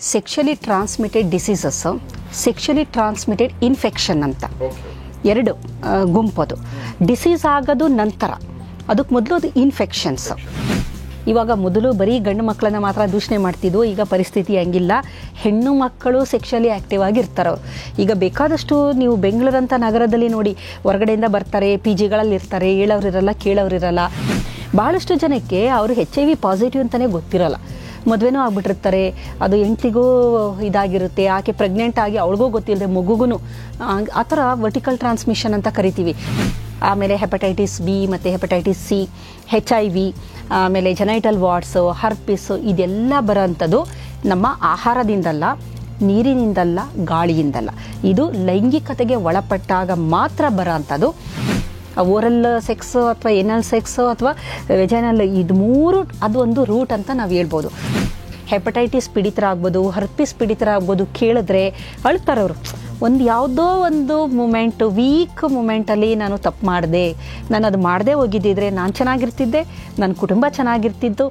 Sexually transmitted diseases, sexually transmitted infection ಅಂತ ಎರಡು ಗುಂಪದು. Disease ಆಗೋದು ನಂತರ, ಅದಕ್ಕೆ ಮೊದಲು ಅದು ಇನ್ಫೆಕ್ಷನ್ಸ್. ಇವಾಗ ಮೊದಲು ಬರೀ ಗಂಡು ಮಕ್ಕಳನ್ನ ಮಾತ್ರ ದೂಷಣೆ ಮಾಡ್ತಿದ್ವು, ಈಗ ಪರಿಸ್ಥಿತಿ ಹಂಗಿಲ್ಲ. ಹೆಣ್ಣು ಮಕ್ಕಳು ಸೆಕ್ಷುಲಿ ಆ್ಯಕ್ಟಿವ್ ಆಗಿರ್ತಾರೆ. ಈಗ ಬೇಕಾದಷ್ಟು ನೀವು ಬೆಂಗಳೂರಂಥ ನಗರದಲ್ಲಿ ನೋಡಿ, ಹೊರಗಡೆಯಿಂದ ಬರ್ತಾರೆ, ಪಿ ಜಿಗಳಲ್ಲಿ ಇರ್ತಾರೆ, ಹೇಳೋರಿರಲ್ಲ ಕೇಳೋರಿರಲ್ಲ. ಭಾಳಷ್ಟು ಜನಕ್ಕೆ ಅವರು HIV ಪಾಸಿಟಿವ್ ಅಂತಲೇ ಗೊತ್ತಿರಲ್ಲ. ಮದುವೆನೂ ಆಗ್ಬಿಟ್ಟಿರ್ತಾರೆ, ಅದು ಹೆಂಡ್ತಿಗೂ ಇದಾಗಿರುತ್ತೆ, ಆಕೆ ಪ್ರೆಗ್ನೆಂಟ್ ಆಗಿ ಅವಳಿಗೂ ಗೊತ್ತಿಲ್ಲದೆ ಮಗುಗೂ ಆ ಥರ ವರ್ಟಿಕಲ್ ಟ್ರಾನ್ಸ್ಮಿಷನ್ ಅಂತ ಕರಿತೀವಿ. ಆಮೇಲೆ ಹೆಪಟೈಟಿಸ್ ಬಿ ಮತ್ತು ಹೆಪಟೈಟಿಸ್ ಸಿ, HIV, ಆಮೇಲೆ ಜೆನೈಟಲ್ ವಾರ್ಡ್ಸು, ಹರ್ಪಿಸು, ಇದೆಲ್ಲ ಬರೋಂಥದ್ದು ನಮ್ಮ ಆಹಾರದಿಂದಲ್ಲ, ನೀರಿನಿಂದಲ್ಲ, ಗಾಳಿಯಿಂದಲ್ಲ. ಇದು ಲೈಂಗಿಕತೆಗೆ ಒಳಪಟ್ಟಾಗ ಮಾತ್ರ ಬರೋಂಥದ್ದು. ಓರಲ್ ಸೆಕ್ಸು ಅಥವಾ ಏನಲ್ ಸೆಕ್ಸು ಅಥವಾ ವೆಜೈನಲ್, ಇದು ಮೂರು ಅದು ಒಂದು ರೂಟ್ ಅಂತ ನಾವು ಹೇಳ್ಬೋದು. ಹೆಪಟೈಟಿಸ್ ಪೀಡಿತರಾಗ್ಬೋದು, ಹರ್ಪಿಸ್ ಪೀಡಿತರಾಗ್ಬೋದು. ಕೇಳಿದ್ರೆ ಅಳ್ತಾರವರು. ಒಂದು ಯಾವುದೋ ಒಂದು ಮೂಮೆಂಟು, ವೀಕ್ ಮೂಮೆಂಟಲ್ಲಿ ನಾನು ತಪ್ಪು ಮಾಡಿದೆ, ನಾನು ಅದು ಮಾಡದೇ ಹೋಗಿದ್ದಿದ್ರೆ ನಾನು ಚೆನ್ನಾಗಿರ್ತಿದ್ದೆ, ನನ್ನ ಕುಟುಂಬ ಚೆನ್ನಾಗಿರ್ತಿತ್ತು.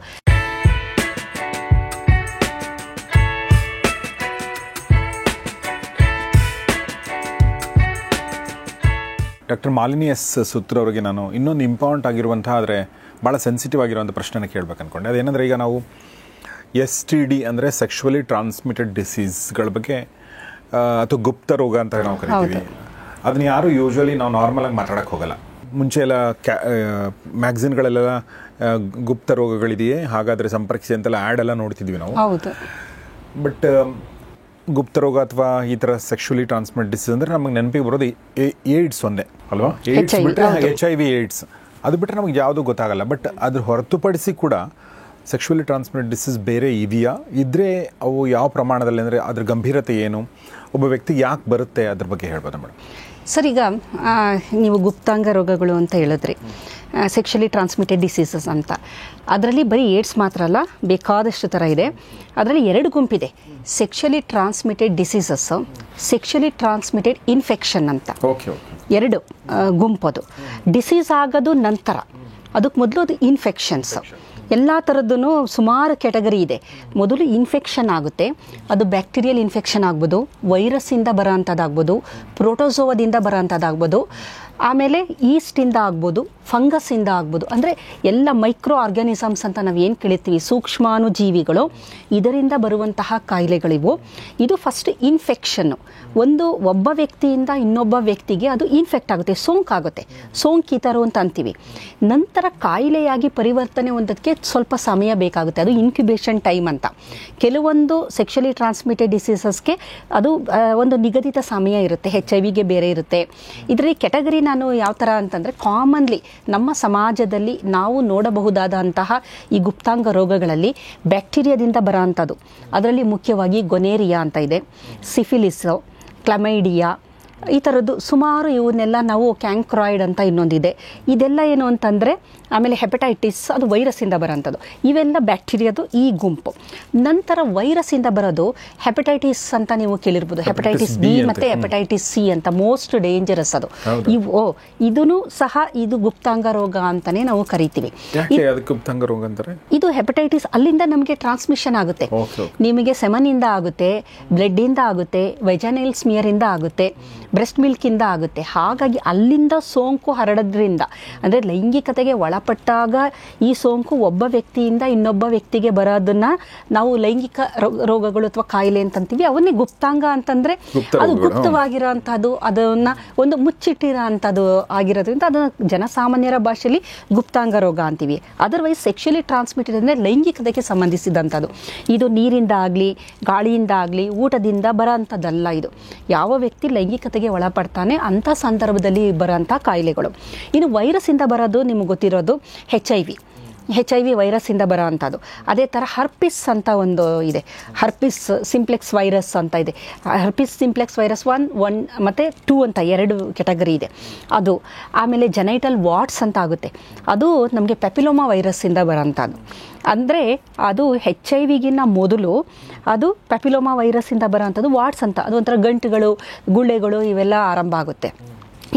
ಡಾಕ್ಟರ್ ಮಾಲಿನಿ ಎಸ್ ಸುತ್ರ ಅವರಿಗೆ ನಾನು ಇನ್ನೊಂದು ಇಂಪಾರ್ಟೆಂಟ್ ಆಗಿರುವಂಥ, ಆದರೆ ಭಾಳ ಸೆನ್ಸಿಟಿವ್ ಆಗಿರುವಂಥ ಪ್ರಶ್ನೆನ ಕೇಳಬೇಕು ಅಂದ್ಕೊಂಡೆ. ಅದೇನೆಂದರೆ, ಈಗ ನಾವು STD ಅಂದರೆ ಸೆಕ್ಷುವಲಿ ಟ್ರಾನ್ಸ್ಮಿಟೆಡ್ ಡಿಸೀಸ್ಗಳ ಬಗ್ಗೆ ಅಥವಾ ಗುಪ್ತ ರೋಗ ಅಂತ ನಾವು ಕರಿತೀವಿ. ಅದನ್ನ ಯಾರು ಯೂಶ್ವಲಿ ನಾವು ನಾರ್ಮಲಾಗಿ ಮಾತಾಡೋಕ್ಕೆ ಹೋಗಲ್ಲ. ಮುಂಚೆ ಎಲ್ಲ ಮ್ಯಾಗ್ಝಿನ್ಗಳೆಲ್ಲ ಗುಪ್ತ ರೋಗಗಳಿದೆಯೇ, ಹಾಗಾದರೆ ಸಂಪರ್ಕಿಸಿ ಅಂತೆಲ್ಲ ಆ್ಯಡ್ ಎಲ್ಲ ನೋಡ್ತಿದ್ವಿ ನಾವು. ಬಟ್ ಗುಪ್ತ ರೋಗ ಅಥವಾ ಈ ಥರ ಸೆಕ್ಷುವಲಿ ಟ್ರಾನ್ಸ್ಮಿಟೆಡ್ ಡಿಸೀಸ್ ಅಂದರೆ ನಮಗೆ ನೆನಪಿಗೆ ಬರೋದು ಏಡ್ಸ್ ಒಂದೇ ಅಲ್ವಾ? ಏಡ್ಸ್ ಬಿಟ್ಟರೆ HIV ಏಡ್ಸ್, ಅದು ಬಿಟ್ಟರೆ ನಮಗೆ ಯಾವುದೂ ಗೊತ್ತಾಗಲ್ಲ. ಬಟ್ ಅದ್ರ ಹೊರತುಪಡಿಸಿ ಕೂಡ ಸೆಕ್ಷುವಲಿ ಟ್ರಾನ್ಸ್ಮಿಟೆಡ್ ಡಿಸೀಸ್ ಬೇರೆ ಇದೆಯಾ? ಇದ್ದರೆ ಅವು ಯಾವ ಪ್ರಮಾಣದಲ್ಲಿ, ಅಂದರೆ ಅದ್ರ ಗಂಭೀರತೆ ಏನು, ಒಬ್ಬ ವ್ಯಕ್ತಿಗೆ ಯಾಕೆ ಬರುತ್ತೆ, ಅದ್ರ ಬಗ್ಗೆ ಹೇಳ್ಬೋದಾ ಮೇಡಮ್? ಸರ್, ಈಗ ನೀವು ಗುಪ್ತಾಂಗ ರೋಗಗಳು ಅಂತ ಹೇಳಿದ್ರಿ, ಸೆಕ್ಷುವಲಿ ಟ್ರಾನ್ಸ್ಮಿಟೆಡ್ ಡಿಸೀಸಸ್ ಅಂತ. ಅದರಲ್ಲಿ ಬರೀ ಏಡ್ಸ್ ಮಾತ್ರ ಅಲ್ಲ, ಬೇಕಾದಷ್ಟು ಥರ ಇದೆ. ಅದರಲ್ಲಿ ಎರಡು ಗುಂಪಿದೆ, sexually transmitted diseases, sexually transmitted infection ಅಂತ ಎರಡು ಗುಂಪದು. ಡಿಸೀಸ್ ಆಗೋದು ನಂತರ, ಅದಕ್ಕೆ ಮೊದಲು ಅದು ಇನ್ಫೆಕ್ಷನ್ಸ್. ಎಲ್ಲ ಥರದ್ದೂ ಸುಮಾರು ಕ್ಯಾಟಗರಿ ಇದೆ. ಮೊದಲು ಇನ್ಫೆಕ್ಷನ್ ಆಗುತ್ತೆ, ಅದು ಬ್ಯಾಕ್ಟೀರಿಯಲ್ ಇನ್ಫೆಕ್ಷನ್ ಆಗ್ಬೋದು, ವೈರಸ್ಸಿಂದ ಬರೋ ಅಂಥದ್ದಾಗ್ಬೋದು, ಪ್ರೋಟೋಸೋವದಿಂದ ಬರೋ ಅಂಥದ್ದಾಗ್ಬೋದು, ಆಮೇಲೆ ಈಸ್ಟಿಂದ ಆಗ್ಬೋದು, ಫಂಗಸ್ಸಿಂದ ಆಗ್ಬೋದು. ಅಂದರೆ ಎಲ್ಲ ಮೈಕ್ರೋ ಆರ್ಗ್ಯಾನಿಸಮ್ಸ್ ಅಂತ ನಾವು ಏನು ಕೇಳ್ತೀವಿ, ಸೂಕ್ಷ್ಮಾಣುಜೀವಿಗಳು, ಇದರಿಂದ ಬರುವಂತಹ ಕಾಯಿಲೆಗಳಿವು. ಇದು ಫಸ್ಟ್ ಇನ್ಫೆಕ್ಷನ್ನು. ಒಬ್ಬ ವ್ಯಕ್ತಿಯಿಂದ ಇನ್ನೊಬ್ಬ ವ್ಯಕ್ತಿಗೆ ಅದು ಇನ್ಫೆಕ್ಟ್ ಆಗುತ್ತೆ, ಸೋಂಕಾಗುತ್ತೆ, ಸೋಂಕಿತರು ಅಂತ ಅಂತೀವಿ. ನಂತರ ಕಾಯಿಲೆಯಾಗಿ ಪರಿವರ್ತನೆ ಹೊಂದೋದಕ್ಕೆ ಸ್ವಲ್ಪ ಸಮಯ ಬೇಕಾಗುತ್ತೆ, ಅದು ಇನ್ಕ್ಯುಬೇಷನ್ ಟೈಮ್ ಅಂತ. ಕೆಲವೊಂದು ಸೆಕ್ಷುವಲಿ ಟ್ರಾನ್ಸ್ಮಿಟೆಡ್ ಡಿಸೀಸಸ್ಗೆ ಅದು ಒಂದು ನಿಗದಿತ ಸಮಯ ಇರುತ್ತೆ, HIV ಬೇರೆ ಇರುತ್ತೆ. ಇದರಲ್ಲಿ ಕೆಟಗರಿ ನಾನು ಯಾವ ಥರ ಅಂತಂದರೆ, ಕಾಮನ್ಲಿ ನಮ್ಮ ಸಮಾಜದಲ್ಲಿ ನಾವು ನೋಡಬಹುದಾದಂತಹ ಈ ಗುಪ್ತಾಂಗ ರೋಗಗಳಲ್ಲಿ ಬ್ಯಾಕ್ಟೀರಿಯಾದಿಂದ ಬರೋ ಅಂಥದ್ದು, ಅದರಲ್ಲಿ ಮುಖ್ಯವಾಗಿ ಗೊನೇರಿಯಾ ಅಂತ ಇದೆ, ಸಿಫಿಲಿಸು, ಕ್ಲಮೈಡಿಯಾ, ಈ ಥರದ್ದು ಸುಮಾರು ಇವನ್ನೆಲ್ಲ ನಾವು ಕ್ಯಾಂಕ್ರಾಯ್ಡ್ ಅಂತ ಇನ್ನೊಂದಿದೆ. ಇದೆಲ್ಲ ಏನು ಅಂತಂದರೆ, ಆಮೇಲೆ ಹೆಪಟೈಟಿಸ್, ಅದು ವೈರಸ್ಸಿಂದ ಬರೋಂಥದ್ದು. ಇವೆಲ್ಲ ಬ್ಯಾಕ್ಟೀರಿಯಾದು ಈ ಗುಂಪು. ನಂತರ ವೈರಸ್ಸಿಂದ ಬರೋದು ಹೆಪಟೈಟಿಸ್ ಅಂತ ನೀವು ಕೇಳಿರ್ಬೋದು, ಹೆಪಟೈಟಿಸ್ ಬಿ ಮತ್ತು ಹೆಪಟೈಟಿಸ್ ಸಿ ಅಂತ, ಮೋಸ್ಟ್ ಡೇಂಜರಸ್ ಅದು. ಇದೂ ಸಹ ಇದು ಗುಪ್ತಾಂಗ ರೋಗ ಅಂತಲೇ ನಾವು ಕರಿತೀವಿ. ಇದು ಹೆಪಟೈಟಿಸ್ ಅಲ್ಲಿಂದ ನಮಗೆ ಟ್ರಾನ್ಸ್ಮಿಷನ್ ಆಗುತ್ತೆ. ನಿಮಗೆ ಸೆಮನಿಂದ ಆಗುತ್ತೆ, ಬ್ಲಡ್ಡಿಂದ ಆಗುತ್ತೆ, ವೆಜೈನಲ್ ಸ್ಮಿಯರಿಂದ ಆಗುತ್ತೆ, ಬ್ರೆಸ್ಟ್ ಮಿಲ್ಕಿಂದ ಆಗುತ್ತೆ. ಹಾಗಾಗಿ ಅಲ್ಲಿಂದ ಸೋಂಕು ಹರಡೋದ್ರಿಂದ, ಅಂದರೆ ಲೈಂಗಿಕತೆಗೆ ಒಳಪಟ್ಟಾಗ ಈ ಸೋಂಕು ಒಬ್ಬ ವ್ಯಕ್ತಿಯಿಂದ ಇನ್ನೊಬ್ಬ ವ್ಯಕ್ತಿಗೆ ಬರೋದನ್ನ ನಾವು ಲೈಂಗಿಕ ರೋಗಗಳು ಅಥವಾ ಕಾಯಿಲೆ ಅಂತಂತೀವಿ. ಅವನ್ನೇ ಗುಪ್ತಾಂಗ ಅಂತಂದರೆ ಅದು ಗುಪ್ತವಾಗಿರೋ ಅಂಥದ್ದು, ಅದನ್ನು ಒಂದು ಮುಚ್ಚಿಟ್ಟಿರೋ ಅಂಥದ್ದು ಆಗಿರೋದ್ರಿಂದ ಅದನ್ನು ಜನಸಾಮಾನ್ಯರ ಭಾಷೆಯಲ್ಲಿ ಗುಪ್ತಾಂಗ ರೋಗ ಅಂತೀವಿ. ಅದರ್ವೈಸ್ ಸೆಕ್ಷುವಲಿ ಟ್ರಾನ್ಸ್ಮಿಟೆಡ್ ಅಂದರೆ ಲೈಂಗಿಕತೆಗೆ ಸಂಬಂಧಿಸಿದಂಥದ್ದು. ಇದು ನೀರಿಂದ ಆಗಲಿ, ಗಾಳಿಯಿಂದ ಆಗಲಿ, ಊಟದಿಂದ ಬರೋ ಅಂಥದ್ದಲ್ಲ. ಇದು ಯಾವ ವ್ಯಕ್ತಿ ಲೈಂಗಿಕತೆಗೆ ಒಳಪಡ್ತಾನೆ ಅಂಥ ಸಂದರ್ಭದಲ್ಲಿ ಬರೋಂಥ ಕಾಯಿಲೆಗಳು. ಇನ್ನು ವೈರಸ್ಸಿಂದ ಬರೋದು ನಿಮಗೆ ಗೊತ್ತಿರೋದು HIV ವೈರಸ್ಸಿಂದ ಬರೋ ಅಂಥದ್ದು. ಅದೇ ಥರ ಹರ್ಪಿಸ್ ಅಂತ ಒಂದು ಇದೆ, ಹರ್ಪಿಸ್ ಸಿಂಪ್ಲೆಕ್ಸ್ ವೈರಸ್ ಅಂತ ಇದೆ. ಹರ್ಪಿಸ್ ಸಿಂಪ್ಲೆಕ್ಸ್ ವೈರಸ್ 1 ಮತ್ತು 2 ಅಂತ ಎರಡು ಕೆಟಗರಿ ಇದೆ ಅದು. ಆಮೇಲೆ ಜೆನೈಟಲ್ ವಾರ್ಡ್ಸ್ ಅಂತ ಆಗುತ್ತೆ, ಅದು ನಮಗೆ ಪೆಪಿಲೋಮಾ ವೈರಸ್ಸಿಂದ ಬರೋಂಥದ್ದು. ಅಂದರೆ ಅದು HIV ಮೊದಲು ಅದು ಪೆಪಿಲೋಮಾ ವೈರಸ್ಸಿಂದ ಬರೋಂಥದ್ದು ವಾರ್ಡ್ಸ್ ಅಂತ, ಅದು ಒಂಥರ ಗಂಟುಗಳು, ಗುಳ್ಳೆಗಳು ಇವೆಲ್ಲ ಆರಂಭ ಆಗುತ್ತೆ.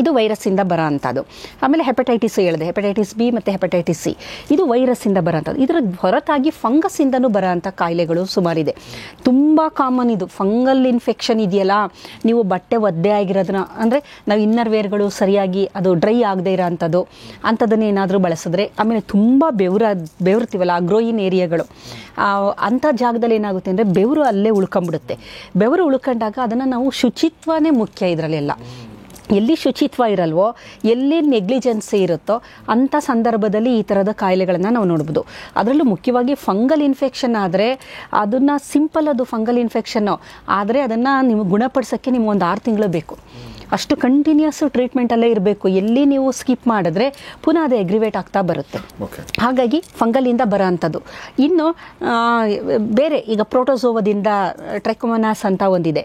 ಇದು ವೈರಸ್ಸಿಂದ ಬರೋ ಅಂಥದ್ದು. ಆಮೇಲೆ ಹೆಪಟೈಟಿಸ್ ಹೇಳಿದೆ, ಹೆಪಟೈಟಿಸ್ ಬಿ ಮತ್ತು ಹೆಪಟೈಟಿಸ್ ಸಿ, ಇದು ವೈರಸ್ಸಿಂದ ಬರೋ ಅಂಥದ್ದು. ಇದರ ಹೊರತಾಗಿ ಫಂಗಸ್ಸಿಂದನೂ ಬರೋ ಅಂಥ ಕಾಯಿಲೆಗಳು ಸುಮಾರಿದೆ. ತುಂಬ ಕಾಮನ್ ಇದು ಫಂಗಲ್ ಇನ್ಫೆಕ್ಷನ್ ಇದೆಯಲ್ಲ, ನೀವು ಬಟ್ಟೆ ಒದ್ದೆ ಆಗಿರೋದನ್ನ, ಅಂದರೆ ನಾವು ಇನ್ನರ್ ವೇರ್ಗಳು ಸರಿಯಾಗಿ ಅದು ಡ್ರೈ ಆಗದೆ ಇರೋ ಅಂಥದ್ದು, ಅಂಥದ್ದನ್ನು ಏನಾದರೂ ಬಳಸಿದ್ರೆ, ಆಮೇಲೆ ತುಂಬ ಬೆವರ್ತೀವಲ್ಲ ಆ ಗ್ರೋಯಿನ್ ಏರಿಯಾಗಳು, ಅಂಥ ಜಾಗದಲ್ಲಿ ಏನಾಗುತ್ತೆ ಅಂದರೆ ಬೆವರು ಅಲ್ಲೇ ಉಳ್ಕೊಂಬಿಡುತ್ತೆ. ಬೆವರು ಉಳ್ಕೊಂಡಾಗ ಅದನ್ನು ನಾವು ಶುಚಿತ್ವನೇ ಮುಖ್ಯ ಇದರಲ್ಲೆಲ್ಲ. ಎಲ್ಲಿ ಶುಚಿತ್ವ ಇರಲ್ವೋ, ಎಲ್ಲಿ ನೆಗ್ಲಿಜೆನ್ಸಿ ಇರುತ್ತೋ ಅಂಥ ಸಂದರ್ಭದಲ್ಲಿ ಈ ಥರದ ಕಾಯಿಲೆಗಳನ್ನು ನಾವು ನೋಡ್ಬೋದು. ಅದರಲ್ಲೂ ಮುಖ್ಯವಾಗಿ ಫಂಗಲ್ ಇನ್ಫೆಕ್ಷನ್ ಆದರೆ ಅದನ್ನು ಸಿಂಪಲ್, ಅದು ಫಂಗಲ್ ಇನ್ಫೆಕ್ಷನ್ನು ಆದರೆ ಅದನ್ನು ನೀವು ಗುಣಪಡಿಸೋಕ್ಕೆ ನಿಮ್ಗೆ ಒಂದು 6 ತಿಂಗಳು ಬೇಕು. ಅಷ್ಟು ಕಂಟಿನ್ಯೂಸ್ ಟ್ರೀಟ್ಮೆಂಟಲ್ಲೇ ಇರಬೇಕು. ಎಲ್ಲಿ ನೀವು ಸ್ಕಿಪ್ ಮಾಡಿದ್ರೆ ಪುನಃ ಅದು ಎಗ್ರಿವೇಟ್ ಆಗ್ತಾ ಬರುತ್ತೆ. ಹಾಗಾಗಿ ಫಂಗಲಿಂದ ಬರೋ ಅಂಥದ್ದು. ಇನ್ನು ಬೇರೆ ಈಗ ಪ್ರೋಟೋಸೋವದಿಂದ ಟ್ರೈಕೋಮೊನಾಸ್ ಅಂತ ಒಂದಿದೆ,